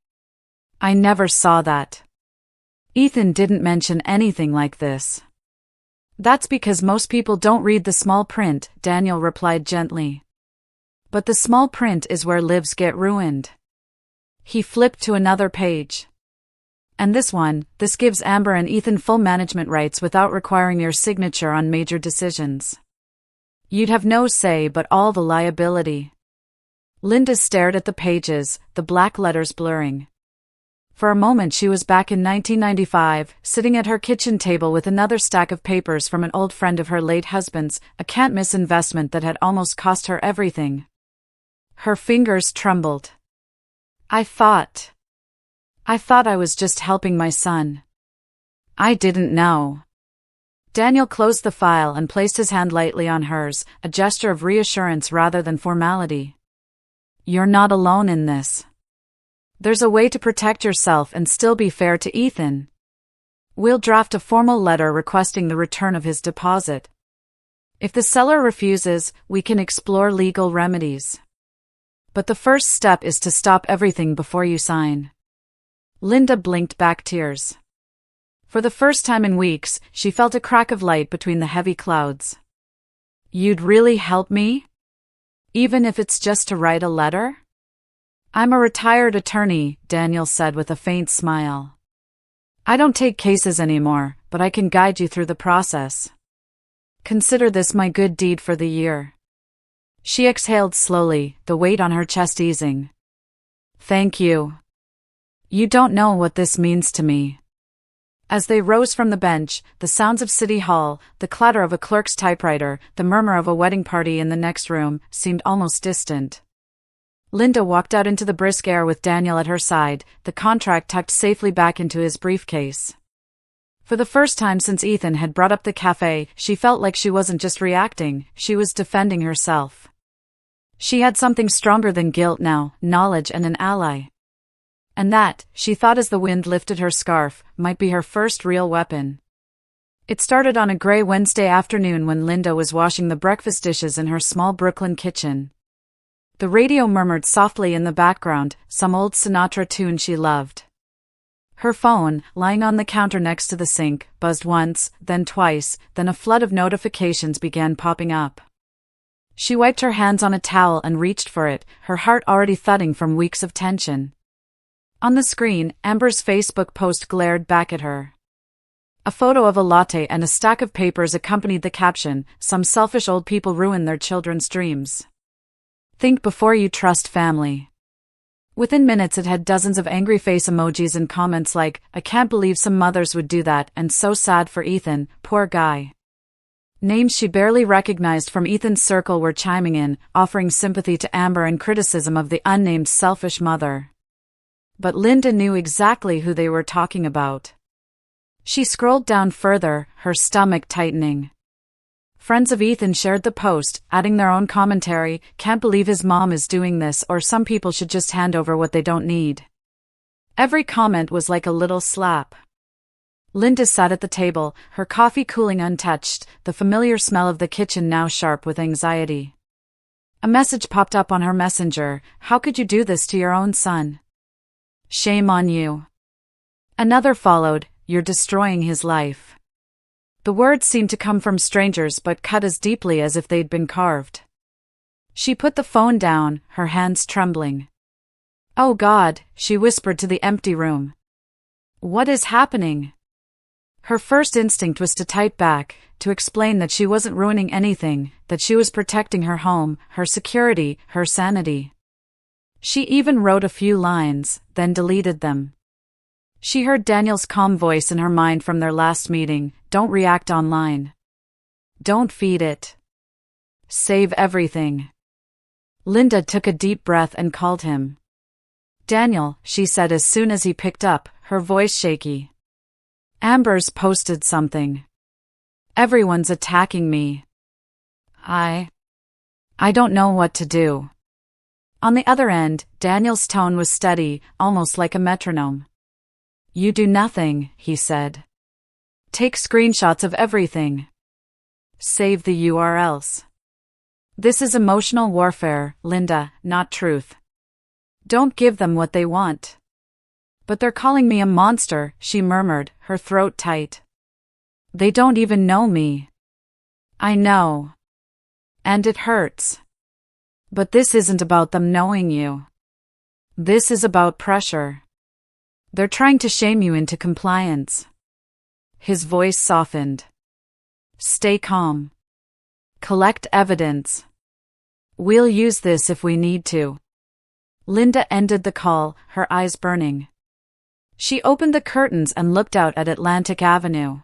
never saw that. Ethan didn't mention anything like this. That's because most people don't read the small print, Daniel replied gently. But the small print is where lives get ruined. He flipped to another page. And this gives Amber and Ethan full management rights without requiring your signature on major decisions. You'd have no say but all the liability. Linda stared at the pages, the black letters blurring. For a moment she was back in 1995, sitting at her kitchen table with another stack of papers from an old friend of her late husband's, a can't-miss investment that had almost cost her everything. Her fingers trembled. I thought I was just helping my son. I didn't know. Daniel closed the file and placed his hand lightly on hers, a gesture of reassurance rather than formality. You're not alone in this. There's a way to protect yourself and still be fair to Ethan. We'll draft a formal letter requesting the return of his deposit. If the seller refuses, we can explore legal remedies. But the first step is to stop everything before you sign. Linda blinked back tears. For the first time in weeks, she felt a crack of light between the heavy clouds. You'd really help me? Even if it's just to write a letter? I'm a retired attorney, Daniel said with a faint smile. I don't take cases anymore, but I can guide you through the process. Consider this my good deed for the year. She exhaled slowly, the weight on her chest easing. Thank you. You don't know what this means to me. As they rose from the bench, the sounds of City Hall, the clatter of a clerk's typewriter, the murmur of a wedding party in the next room, seemed almost distant. Linda walked out into the brisk air with Daniel at her side, the contract tucked safely back into his briefcase. For the first time since Ethan had brought up the cafe, she felt like she wasn't just reacting, she was defending herself. She had something stronger than guilt now, knowledge and an ally. And that, she thought as the wind lifted her scarf, might be her first real weapon. It started on a gray Wednesday afternoon when Linda was washing the breakfast dishes in her small Brooklyn kitchen. The radio murmured softly in the background, some old Sinatra tune she loved. Her phone, lying on the counter next to the sink, buzzed once, then twice, then a flood of notifications began popping up. She wiped her hands on a towel and reached for it, her heart already thudding from weeks of tension. On the screen, Amber's Facebook post glared back at her. A photo of a latte and a stack of papers accompanied the caption, "Some selfish old people ruin their children's dreams. Think before you trust family." Within minutes it had dozens of angry face emojis and comments like, "I can't believe some mothers would do that," and "So sad for Ethan, poor guy." Names she barely recognized from Ethan's circle were chiming in, offering sympathy to Amber and criticism of the unnamed selfish mother. But Linda knew exactly who they were talking about. She scrolled down further, her stomach tightening. Friends of Ethan shared the post, adding their own commentary, "Can't believe his mom is doing this," or "Some people should just hand over what they don't need." Every comment was like a little slap. Linda sat at the table, her coffee cooling untouched, the familiar smell of the kitchen now sharp with anxiety. A message popped up on her messenger, "How could you do this to your own son? Shame on you." Another followed, "You're destroying his life." The words seemed to come from strangers but cut as deeply as if they'd been carved. She put the phone down, her hands trembling. "Oh God," she whispered to the empty room. "What is happening?" Her first instinct was to type back, to explain that she wasn't ruining anything, that she was protecting her home, her security, her sanity. She even wrote a few lines, then deleted them. She heard Daniel's calm voice in her mind from their last meeting, "Don't react online. Don't feed it. Save everything." Linda took a deep breath and called him. "Daniel," she said as soon as he picked up, her voice shaky. "Amber's posted something. Everyone's attacking me. I don't know what to do." On the other end, Daniel's tone was steady, almost like a metronome. "You do nothing," he said. "Take screenshots of everything. Save the URLs. This is emotional warfare, Linda, not truth. Don't give them what they want. But they're calling me a monster, she murmured, her throat tight. They don't even know me. I know. And it hurts. But this isn't about them knowing you. This is about pressure. They're trying to shame you into compliance. His voice softened. Stay calm. Collect evidence. We'll use this if we need to. Linda ended the call, her eyes burning. She opened the curtains and looked out at Atlantic Avenue.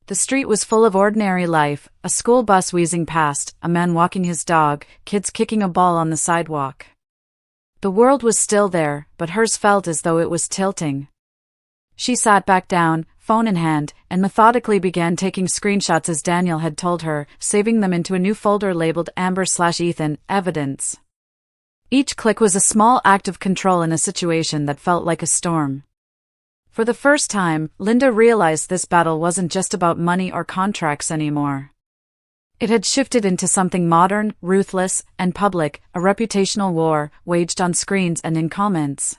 The street was full of ordinary life, a school bus whizzing past, a man walking his dog, kids kicking a ball on the sidewalk. The world was still there, but hers felt as though it was tilting. She sat back down, phone in hand, and methodically began taking screenshots as Daniel had told her, saving them into a new folder labeled Amber/Ethan, Evidence. Each click was a small act of control in a situation that felt like a storm. For the first time, Linda realized this battle wasn't just about money or contracts anymore. It had shifted into something modern, ruthless, and public, a reputational war, waged on screens and in comments.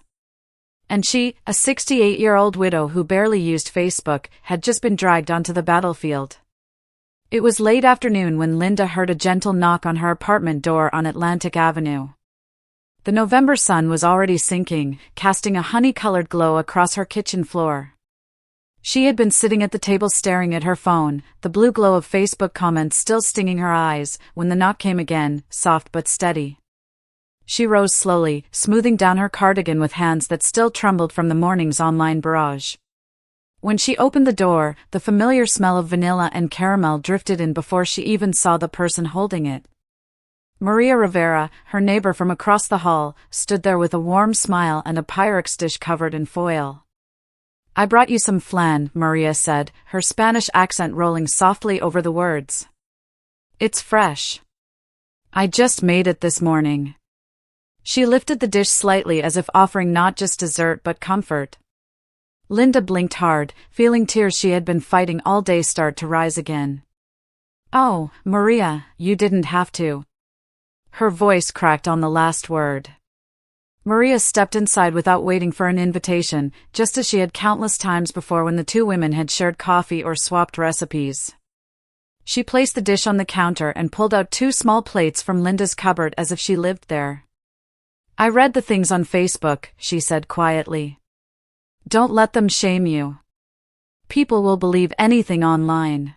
And she, a 68-year-old widow who barely used Facebook, had just been dragged onto the battlefield. It was late afternoon when Linda heard a gentle knock on her apartment door on Atlantic Avenue. The November sun was already sinking, casting a honey-colored glow across her kitchen floor. She had been sitting at the table staring at her phone, the blue glow of Facebook comments still stinging her eyes, when the knock came again, soft but steady. She rose slowly, smoothing down her cardigan with hands that still trembled from the morning's online barrage. When she opened the door, the familiar smell of vanilla and caramel drifted in before she even saw the person holding it. Maria Rivera, her neighbor from across the hall, stood there with a warm smile and a Pyrex dish covered in foil. I brought you some flan, Maria said, her Spanish accent rolling softly over the words. It's fresh. I just made it this morning. She lifted the dish slightly as if offering not just dessert but comfort. Linda blinked hard, feeling tears she had been fighting all day start to rise again. Oh, Maria, you didn't have to. Her voice cracked on the last word. Maria stepped inside without waiting for an invitation, just as she had countless times before when the two women had shared coffee or swapped recipes. She placed the dish on the counter and pulled out 2 small plates from Linda's cupboard as if she lived there. I read the things on Facebook, she said quietly. Don't let them shame you. People will believe anything online.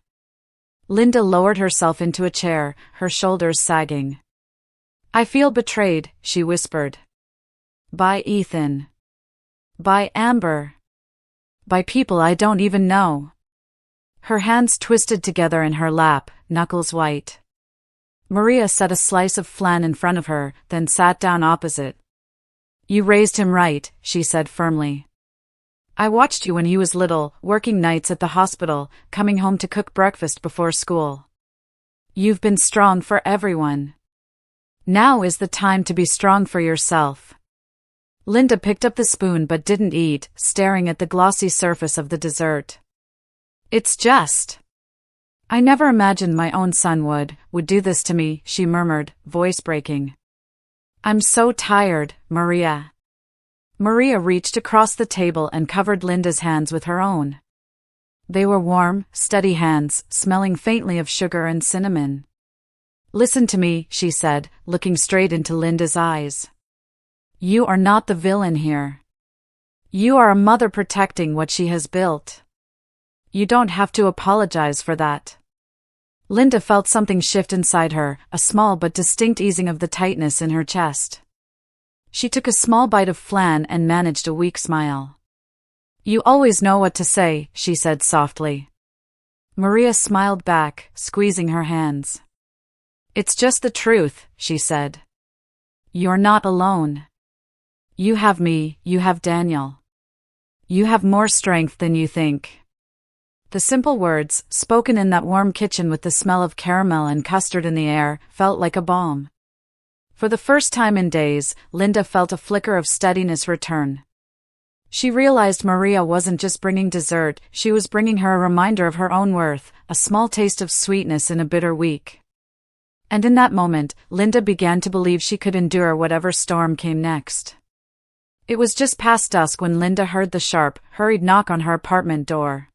Linda lowered herself into a chair, her shoulders sagging. I feel betrayed, she whispered. By Ethan. By Amber. By people I don't even know. Her hands twisted together in her lap, knuckles white. Maria set a slice of flan in front of her, then sat down opposite. You raised him right, she said firmly. I watched you when he was little, working nights at the hospital, coming home to cook breakfast before school. You've been strong for everyone. Now is the time to be strong for yourself. Linda picked up the spoon but didn't eat, staring at the glossy surface of the dessert. It's just. I never imagined my own son would do this to me, she murmured, voice breaking. I'm so tired, Maria. Maria reached across the table and covered Linda's hands with her own. They were warm, steady hands, smelling faintly of sugar and cinnamon. Listen to me, she said, looking straight into Linda's eyes. You are not the villain here. You are a mother protecting what she has built. You don't have to apologize for that. Linda felt something shift inside her, a small but distinct easing of the tightness in her chest. She took a small bite of flan and managed a weak smile. You always know what to say, she said softly. Maria smiled back, squeezing her hands. It's just the truth, she said. You're not alone. You have me, you have Daniel. You have more strength than you think. The simple words, spoken in that warm kitchen with the smell of caramel and custard in the air, felt like a balm. For the first time in days, Linda felt a flicker of steadiness return. She realized Maria wasn't just bringing dessert, she was bringing her a reminder of her own worth, a small taste of sweetness in a bitter week. And in that moment, Linda began to believe she could endure whatever storm came next. It was just past dusk when Linda heard the sharp, hurried knock on her apartment door.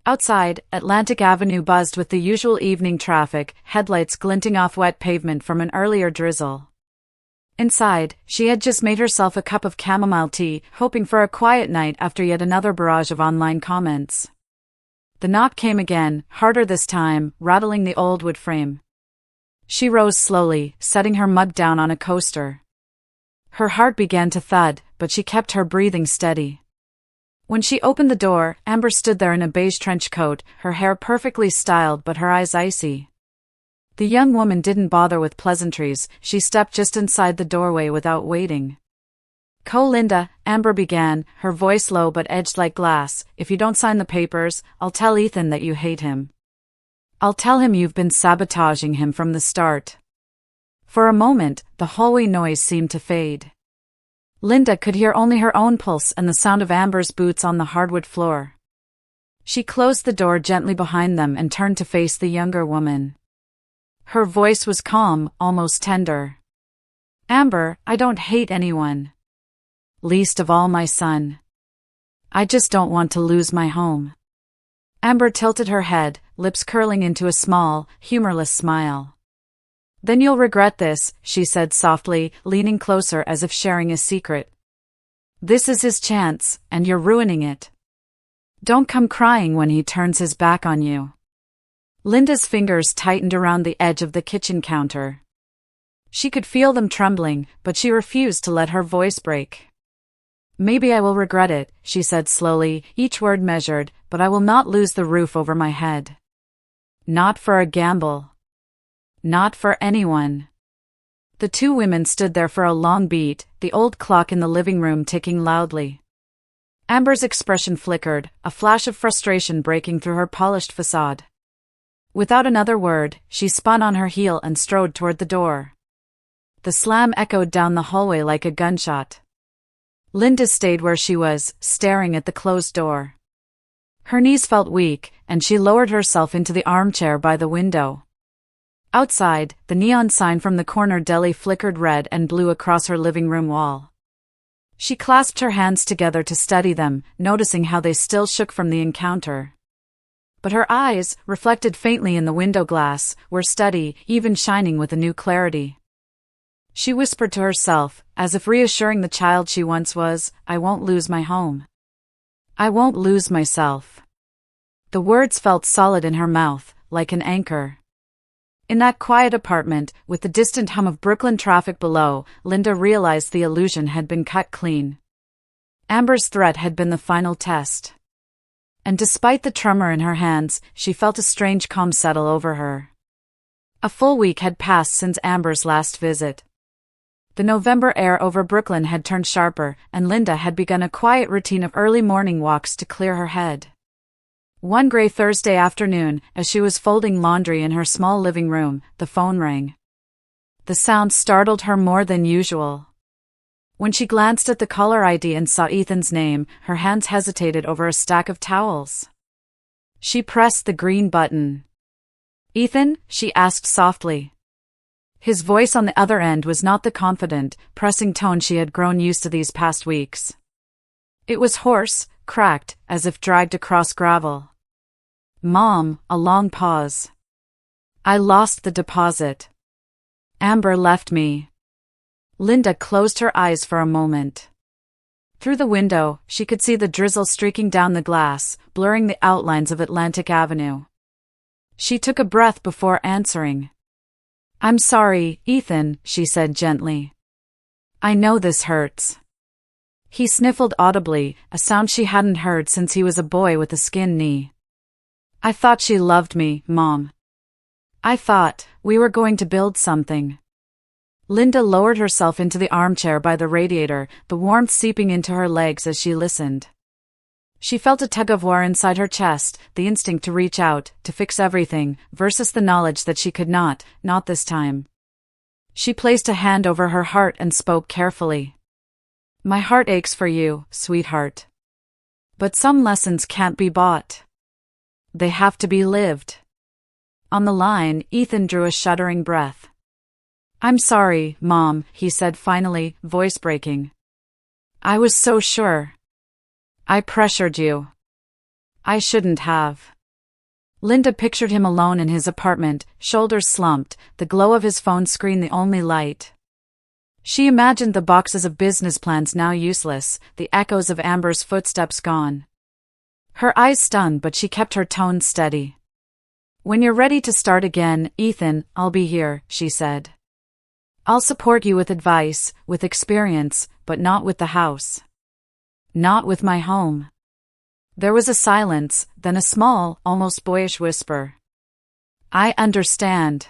Outside, Atlantic Avenue buzzed with the usual evening traffic, headlights glinting off wet pavement from an earlier drizzle. Inside, she had just made herself a cup of chamomile tea, hoping for a quiet night after yet another barrage of online comments. The knock came again, harder this time, rattling the old wood frame. She rose slowly, setting her mug down on a coaster. Her heart began to thud, but she kept her breathing steady. When she opened the door, Amber stood there in a beige trench coat, her hair perfectly styled but her eyes icy. The young woman didn't bother with pleasantries, she stepped just inside the doorway without waiting. Linda, Amber began, her voice low but edged like glass, if you don't sign the papers, I'll tell Ethan that you hate him. I'll tell him you've been sabotaging him from the start. For a moment, the hallway noise seemed to fade. Linda could hear only her own pulse and the sound of Amber's boots on the hardwood floor. She closed the door gently behind them and turned to face the younger woman. Her voice was calm, almost tender. Amber, I don't hate anyone. Least of all my son. I just don't want to lose my home. Amber tilted her head, lips curling into a small, humorless smile. Then you'll regret this, she said softly, leaning closer as if sharing a secret. This is his chance, and you're ruining it. Don't come crying when he turns his back on you. Linda's fingers tightened around the edge of the kitchen counter. She could feel them trembling, but she refused to let her voice break. Maybe I will regret it, she said slowly, each word measured, but I will not lose the roof over my head. Not for a gamble. Not for anyone. The two women stood there for a long beat, the old clock in the living room ticking loudly. Amber's expression flickered, a flash of frustration breaking through her polished facade. Without another word, she spun on her heel and strode toward the door. The slam echoed down the hallway like a gunshot. Linda stayed where she was, staring at the closed door. Her knees felt weak, and she lowered herself into the armchair by the window. Outside, the neon sign from the corner deli flickered red and blue across her living room wall. She clasped her hands together to steady them, noticing how they still shook from the encounter. But her eyes, reflected faintly in the window glass, were steady, even shining with a new clarity. She whispered to herself, as if reassuring the child she once was, I won't lose my home. I won't lose myself. The words felt solid in her mouth, like an anchor. In that quiet apartment, with the distant hum of Brooklyn traffic below, Linda realized the illusion had been cut clean. Amber's threat had been the final test. And despite the tremor in her hands, she felt a strange calm settle over her. A full week had passed since Amber's last visit. The November air over Brooklyn had turned sharper, and Linda had begun a quiet routine of early morning walks to clear her head. One gray Thursday afternoon, as she was folding laundry in her small living room, the phone rang. The sound startled her more than usual. When she glanced at the caller ID and saw Ethan's name, her hands hesitated over a stack of towels. She pressed the green button. Ethan? She asked softly. His voice on the other end was not the confident, pressing tone she had grown used to these past weeks. It was hoarse, cracked, as if dragged across gravel. Mom, a long pause. I lost the deposit. Amber left me. Linda closed her eyes for a moment. Through the window, she could see the drizzle streaking down the glass, blurring the outlines of Atlantic Avenue. She took a breath before answering. I'm sorry, Ethan, she said gently. I know this hurts. He sniffled audibly, a sound she hadn't heard since he was a boy with a skinned knee. I thought she loved me, Mom. I thought we were going to build something. Linda lowered herself into the armchair by the radiator, the warmth seeping into her legs as she listened. She felt a tug-of-war inside her chest, the instinct to reach out, to fix everything, versus the knowledge that she could not this time. She placed a hand over her heart and spoke carefully. My heart aches for you, sweetheart. But some lessons can't be bought. They have to be lived. On the line, Ethan drew a shuddering breath. "I'm sorry, Mom," he said finally, voice breaking. "I was so sure. I pressured you. I shouldn't have." Linda pictured him alone in his apartment, shoulders slumped, the glow of his phone screen the only light. She imagined the boxes of business plans now useless, the echoes of Amber's footsteps gone. Her eyes stung, but she kept her tone steady. "When you're ready to start again, Ethan, I'll be here," she said. "I'll support you with advice, with experience, but not with the house. Not with my home." There was a silence, then a small, almost boyish whisper. "I understand."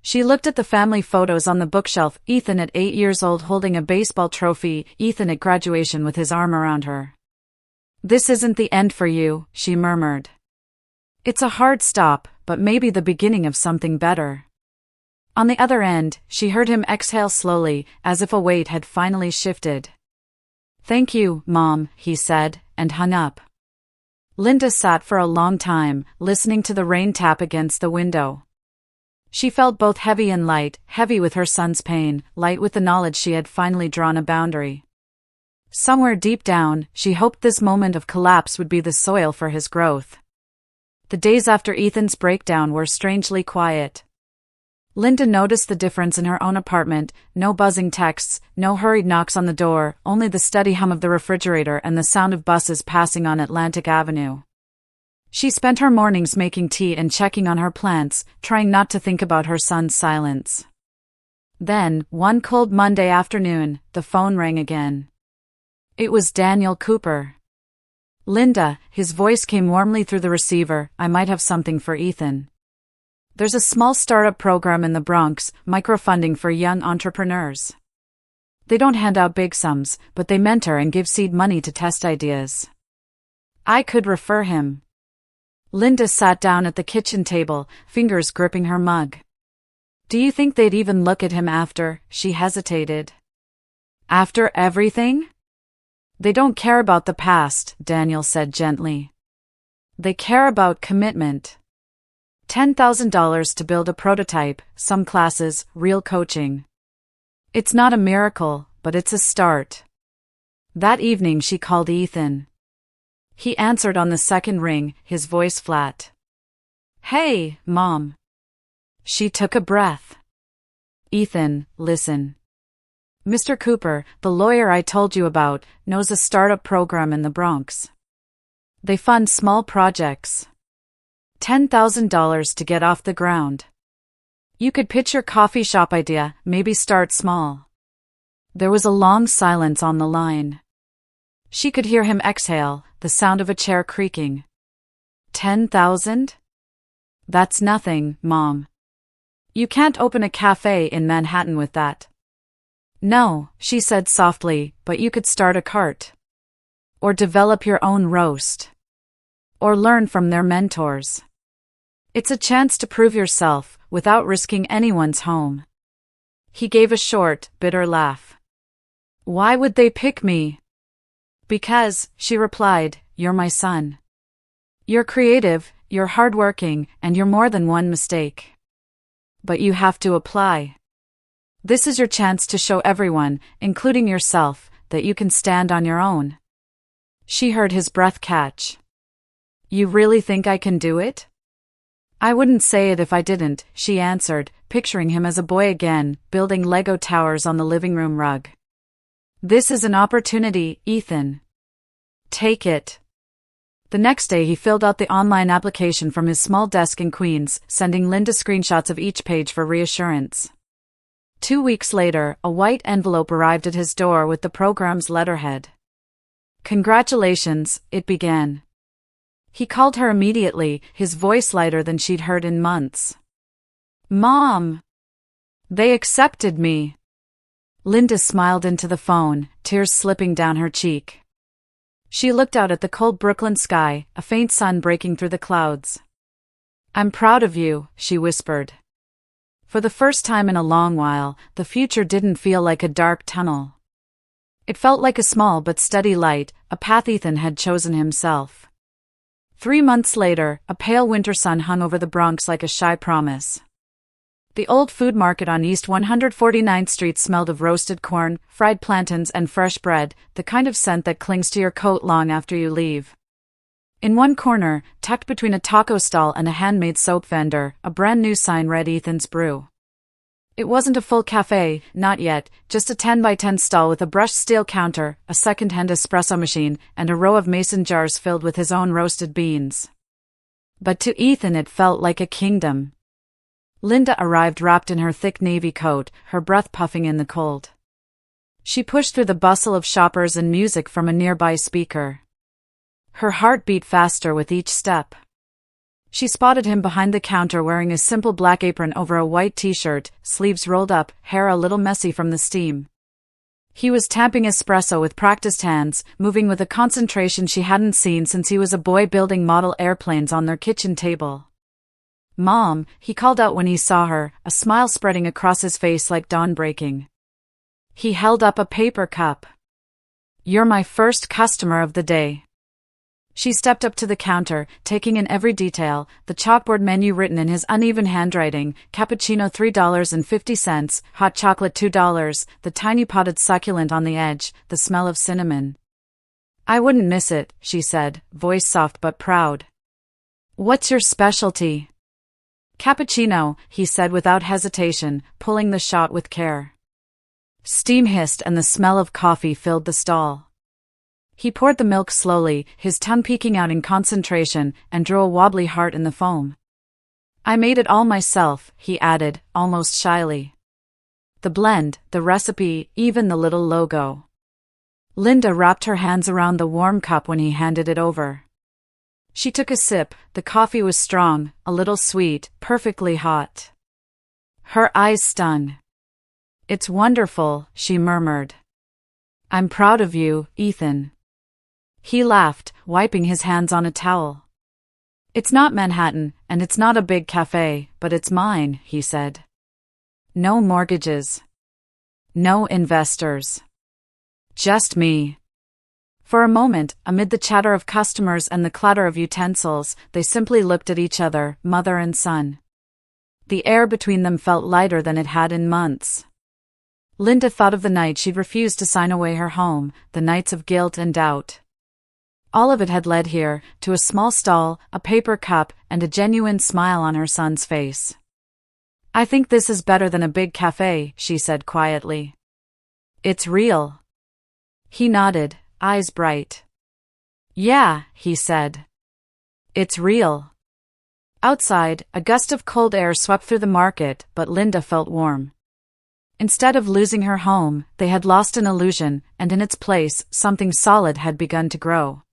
She looked at the family photos on the bookshelf, Ethan at 8 years old holding a baseball trophy, Ethan at graduation with his arm around her. "This isn't the end for you," she murmured. "It's a hard stop, but maybe the beginning of something better." On the other end, she heard him exhale slowly, as if a weight had finally shifted. "Thank you, Mom," he said, and hung up. Linda sat for a long time, listening to the rain tap against the window. She felt both heavy and light, heavy with her son's pain, light with the knowledge she had finally drawn a boundary. Somewhere deep down, she hoped this moment of collapse would be the soil for his growth. The days after Ethan's breakdown were strangely quiet. Linda noticed the difference in her own apartment, no buzzing texts, no hurried knocks on the door, only the steady hum of the refrigerator and the sound of buses passing on Atlantic Avenue. She spent her mornings making tea and checking on her plants, trying not to think about her son's silence. Then, one cold Monday afternoon, the phone rang again. It was Daniel Cooper. "Linda," his voice came warmly through the receiver, "I might have something for Ethan. There's a small startup program in the Bronx, microfunding for young entrepreneurs. They don't hand out big sums, but they mentor and give seed money to test ideas. I could refer him." Linda sat down at the kitchen table, fingers gripping her mug. "Do you think they'd even look at him after?" She hesitated. "After everything?" "They don't care about the past," Daniel said gently. "They care about commitment. $10,000 to build a prototype, some classes, real coaching. It's not a miracle, but it's a start." That evening she called Ethan. He answered on the second ring, his voice flat. "Hey, Mom." She took a breath. "Ethan, listen. Mr. Cooper, the lawyer I told you about, knows a startup program in the Bronx. They fund small projects. $10,000 to get off the ground. You could pitch your coffee shop idea, maybe start small." There was a long silence on the line. She could hear him exhale, the sound of a chair creaking. $10,000? That's nothing, Mom. You can't open a cafe in Manhattan with that. "No," she said softly, "but you could start a cart. Or develop your own roast. Or learn from their mentors. It's a chance to prove yourself, without risking anyone's home." He gave a short, bitter laugh. "Why would they pick me?" "Because," she replied, "you're my son. You're creative, you're hardworking, and you're more than one mistake. But you have to apply. This is your chance to show everyone, including yourself, that you can stand on your own." She heard his breath catch. "You really think I can do it?" "I wouldn't say it if I didn't," she answered, picturing him as a boy again, building Lego towers on the living room rug. "This is an opportunity, Ethan. Take it." The next day he filled out the online application from his small desk in Queens, sending Linda screenshots of each page for reassurance. 2 weeks later, a white envelope arrived at his door with the program's letterhead. "Congratulations," it began. He called her immediately, his voice lighter than she'd heard in months. "Mom! They accepted me." Linda smiled into the phone, tears slipping down her cheek. She looked out at the cold Brooklyn sky, a faint sun breaking through the clouds. "I'm proud of you," she whispered. For the first time in a long while, the future didn't feel like a dark tunnel. It felt like a small but steady light, a path Ethan had chosen himself. 3 months later, a pale winter sun hung over the Bronx like a shy promise. The old food market on East 149th Street smelled of roasted corn, fried plantains, and fresh bread, the kind of scent that clings to your coat long after you leave. In one corner, tucked between a taco stall and a handmade soap vendor, a brand new sign read Ethan's Brew. It wasn't a full cafe, not yet, just a 10 by 10 stall with a brushed steel counter, a second-hand espresso machine, and a row of mason jars filled with his own roasted beans. But to Ethan it felt like a kingdom. Linda arrived wrapped in her thick navy coat, her breath puffing in the cold. She pushed through the bustle of shoppers and music from a nearby speaker. Her heart beat faster with each step. She spotted him behind the counter wearing a simple black apron over a white t-shirt, sleeves rolled up, hair a little messy from the steam. He was tapping espresso with practiced hands, moving with a concentration she hadn't seen since he was a boy building model airplanes on their kitchen table. "Mom," he called out when he saw her, a smile spreading across his face like dawn breaking. He held up a paper cup. "You're my first customer of the day." She stepped up to the counter, taking in every detail, the chalkboard menu written in his uneven handwriting, cappuccino $3.50, hot chocolate $2, the tiny potted succulent on the edge, the smell of cinnamon. "I wouldn't miss it," she said, voice soft but proud. "What's your specialty?" "Cappuccino," he said without hesitation, pulling the shot with care. Steam hissed and the smell of coffee filled the stall. He poured the milk slowly, his tongue peeking out in concentration, and drew a wobbly heart in the foam. "I made it all myself," he added, almost shyly. "The blend, the recipe, even the little logo." Linda wrapped her hands around the warm cup when he handed it over. She took a sip. The coffee was strong, a little sweet, perfectly hot. Her eyes stung. "It's wonderful," she murmured. "I'm proud of you, Ethan." He laughed, wiping his hands on a towel. "It's not Manhattan, and it's not a big cafe, but it's mine," he said. "No mortgages. No investors. Just me." For a moment, amid the chatter of customers and the clatter of utensils, they simply looked at each other, mother and son. The air between them felt lighter than it had in months. Linda thought of the night she'd refused to sign away her home, the nights of guilt and doubt. All of it had led here, to a small stall, a paper cup, and a genuine smile on her son's face. "I think this is better than a big cafe," she said quietly. "It's real." He nodded, eyes bright. "Yeah," he said. "It's real." Outside, a gust of cold air swept through the market, but Linda felt warm. Instead of losing her home, they had lost an illusion, and in its place, something solid had begun to grow.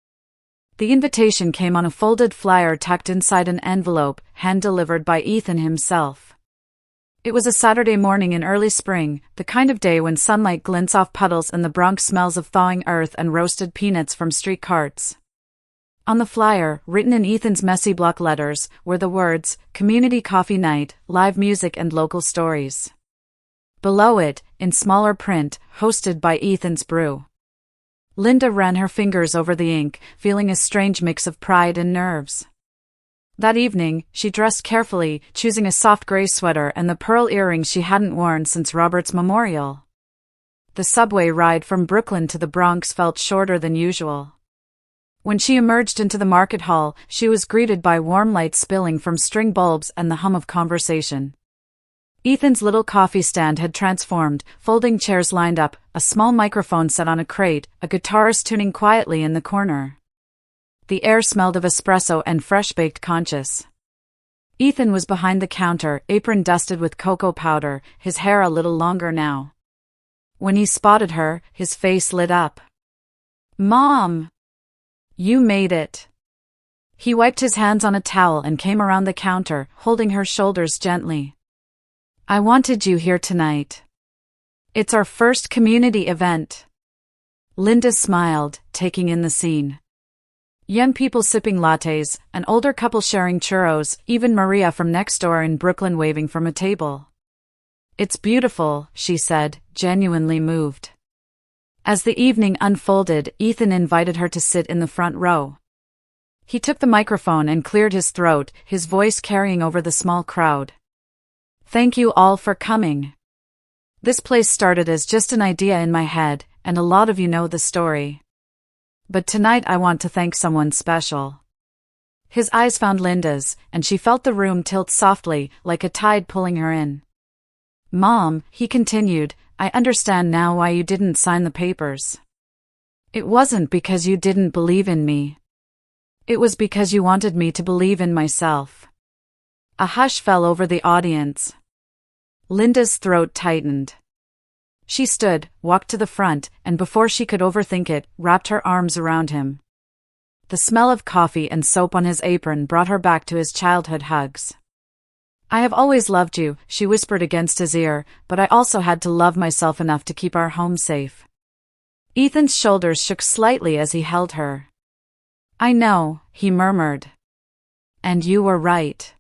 The invitation came on a folded flyer tucked inside an envelope, hand-delivered by Ethan himself. It was a Saturday morning in early spring, the kind of day when sunlight glints off puddles and the Bronx smells of thawing earth and roasted peanuts from street carts. On the flyer, written in Ethan's messy block letters, were the words, "Community Coffee Night, Live Music and Local Stories." Below it, in smaller print, "Hosted by Ethan's Brew." Linda ran her fingers over the ink, feeling a strange mix of pride and nerves. That evening, she dressed carefully, choosing a soft gray sweater and the pearl earrings she hadn't worn since Robert's memorial. The subway ride from Brooklyn to the Bronx felt shorter than usual. When she emerged into the market hall, she was greeted by warm light spilling from string bulbs and the hum of conversation. Ethan's little coffee stand had transformed, folding chairs lined up, a small microphone set on a crate, a guitarist tuning quietly in the corner. The air smelled of espresso and fresh-baked conchas. Ethan was behind the counter, apron dusted with cocoa powder, his hair a little longer now. When he spotted her, his face lit up. "Mom! You made it." He wiped his hands on a towel and came around the counter, holding her shoulders gently. "I wanted you here tonight. It's our first community event." Linda smiled, taking in the scene. Young people sipping lattes, an older couple sharing churros, even Maria from next door in Brooklyn waving from a table. "It's beautiful," she said, genuinely moved. As the evening unfolded, Ethan invited her to sit in the front row. He took the microphone and cleared his throat, his voice carrying over the small crowd. Thank you all for coming. This place started as just an idea in my head, and a lot of you know the story. But tonight I want to thank someone special. His eyes found Linda's, and she felt the room tilt softly, like a tide pulling her in. Mom, he continued, I understand now why you didn't sign the papers. It wasn't because you didn't believe in me. It was because you wanted me to believe in myself. A hush fell over the audience. Linda's throat tightened. She stood, walked to the front, and before she could overthink it, wrapped her arms around him. The smell of coffee and soap on his apron brought her back to his childhood hugs. I have always loved you, she whispered against his ear, but I also had to love myself enough to keep our home safe. Ethan's shoulders shook slightly as he held her. I know, he murmured. And you were right.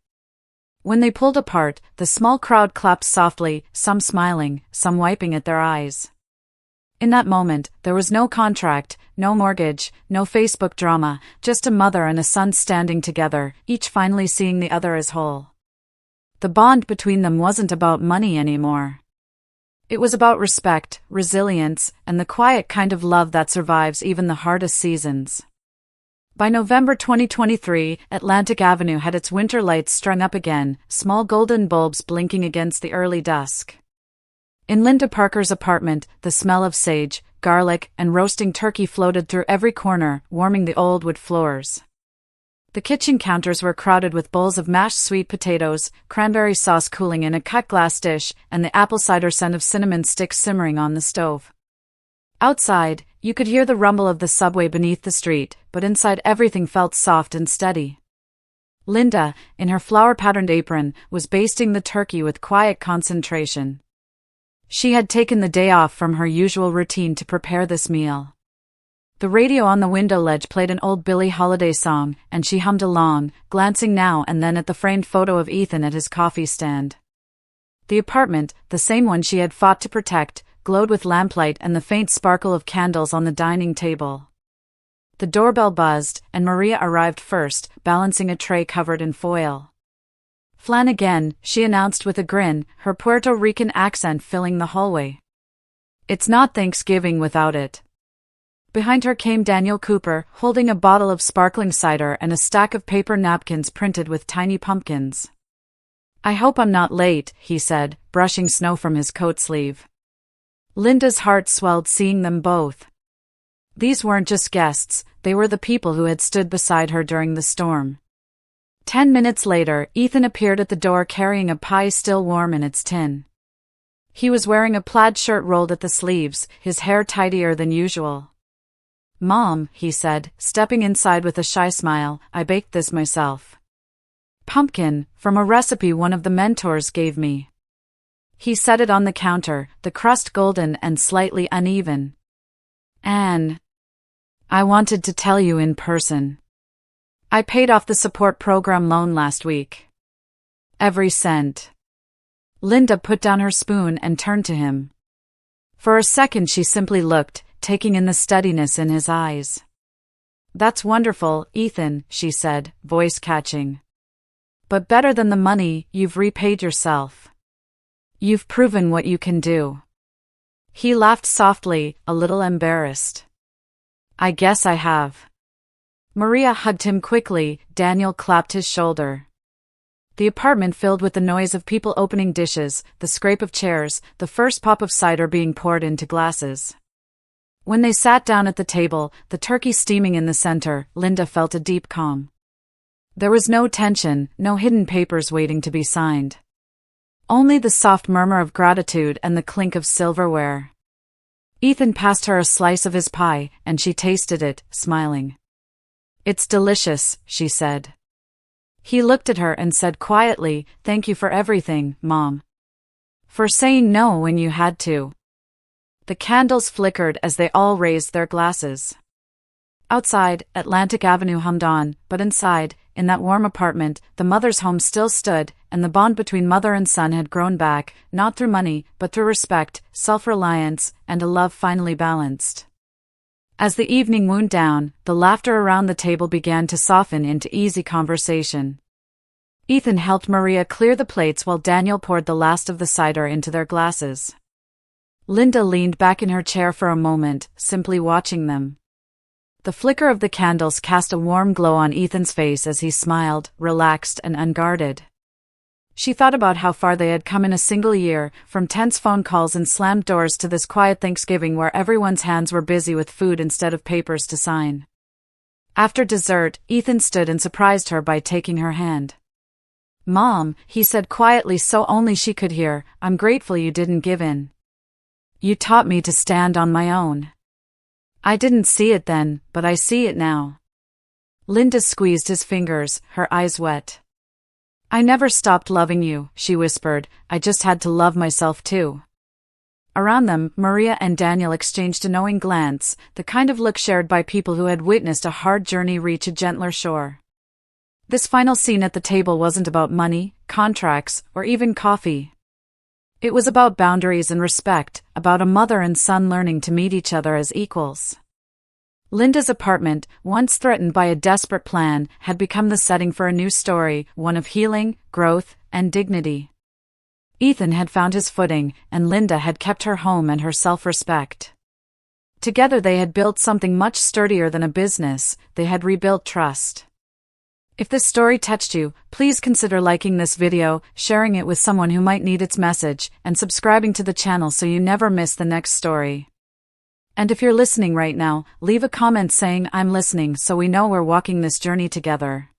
When they pulled apart, the small crowd clapped softly, some smiling, some wiping at their eyes. In that moment, there was no contract, no mortgage, no Facebook drama, just a mother and a son standing together, each finally seeing the other as whole. The bond between them wasn't about money anymore. It was about respect, resilience, and the quiet kind of love that survives even the hardest seasons. By November 2023, Atlantic Avenue had its winter lights strung up again, small golden bulbs blinking against the early dusk. In Linda Parker's apartment, the smell of sage, garlic, and roasting turkey floated through every corner, warming the old wood floors. The kitchen counters were crowded with bowls of mashed sweet potatoes, cranberry sauce cooling in a cut glass dish, and the apple cider scent of cinnamon sticks simmering on the stove. Outside, you could hear the rumble of the subway beneath the street, but inside everything felt soft and steady. Linda, in her flower-patterned apron, was basting the turkey with quiet concentration. She had taken the day off from her usual routine to prepare this meal. The radio on the window ledge played an old Billie Holiday song, and she hummed along, glancing now and then at the framed photo of Ethan at his coffee stand. The apartment, the same one she had fought to protect, glowed with lamplight and the faint sparkle of candles on the dining table. The doorbell buzzed, and Maria arrived first, balancing a tray covered in foil. Flan again, she announced with a grin, her Puerto Rican accent filling the hallway. It's not Thanksgiving without it. Behind her came Daniel Cooper, holding a bottle of sparkling cider and a stack of paper napkins printed with tiny pumpkins. I hope I'm not late, he said, brushing snow from his coat sleeve. Linda's heart swelled seeing them both. These weren't just guests, they were the people who had stood beside her during the storm. 10 minutes later, Ethan appeared at the door carrying a pie still warm in its tin. He was wearing a plaid shirt rolled at the sleeves, his hair tidier than usual. Mom, he said, stepping inside with a shy smile, I baked this myself. Pumpkin, from a recipe one of the mentors gave me. He set it on the counter, the crust golden and slightly uneven. Anne, I wanted to tell you in person. I paid off the support program loan last week. Every cent. Linda put down her spoon and turned to him. For a second she simply looked, taking in the steadiness in his eyes. That's wonderful, Ethan, she said, voice catching. But better than the money, you've repaid yourself. You've proven what you can do. He laughed softly, a little embarrassed. I guess I have. Maria hugged him quickly, Daniel clapped his shoulder. The apartment filled with the noise of people opening dishes, the scrape of chairs, the first pop of cider being poured into glasses. When they sat down at the table, the turkey steaming in the center, Linda felt a deep calm. There was no tension, no hidden papers waiting to be signed. Only the soft murmur of gratitude and the clink of silverware. Ethan passed her a slice of his pie, and she tasted it, smiling. It's delicious, she said. He looked at her and said quietly, Thank you for everything, Mom. For saying no when you had to. The candles flickered as they all raised their glasses. Outside, Atlantic Avenue hummed on, but inside, in that warm apartment, the mother's home still stood, and the bond between mother and son had grown back, not through money, but through respect, self-reliance, and a love finally balanced. As the evening wound down, the laughter around the table began to soften into easy conversation. Ethan helped Maria clear the plates while Daniel poured the last of the cider into their glasses. Linda leaned back in her chair for a moment, simply watching them. The flicker of the candles cast a warm glow on Ethan's face as he smiled, relaxed and unguarded. She thought about how far they had come in a single year, from tense phone calls and slammed doors to this quiet Thanksgiving where everyone's hands were busy with food instead of papers to sign. After dessert, Ethan stood and surprised her by taking her hand. "Mom," he said quietly so only she could hear, "I'm grateful you didn't give in. You taught me to stand on my own." "I didn't see it then, but I see it now." Linda squeezed his fingers, her eyes wet. "I never stopped loving you," she whispered, "I just had to love myself too." Around them, Maria and Daniel exchanged a knowing glance, the kind of look shared by people who had witnessed a hard journey reach a gentler shore. This final scene at the table wasn't about money, contracts, or even coffee. It was about boundaries and respect, about a mother and son learning to meet each other as equals. Linda's apartment, once threatened by a desperate plan, had become the setting for a new story, one of healing, growth, and dignity. Ethan had found his footing, and Linda had kept her home and her self-respect. Together they had built something much sturdier than a business. They had rebuilt trust. If this story touched you, please consider liking this video, sharing it with someone who might need its message, and subscribing to the channel so you never miss the next story. And if you're listening right now, leave a comment saying "I'm listening" so we know we're walking this journey together.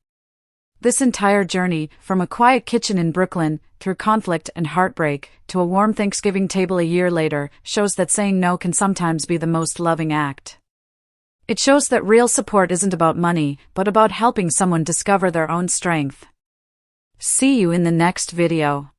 This entire journey, from a quiet kitchen in Brooklyn, through conflict and heartbreak, to a warm Thanksgiving table a year later, shows that saying no can sometimes be the most loving act. It shows that real support isn't about money, but about helping someone discover their own strength. See you in the next video.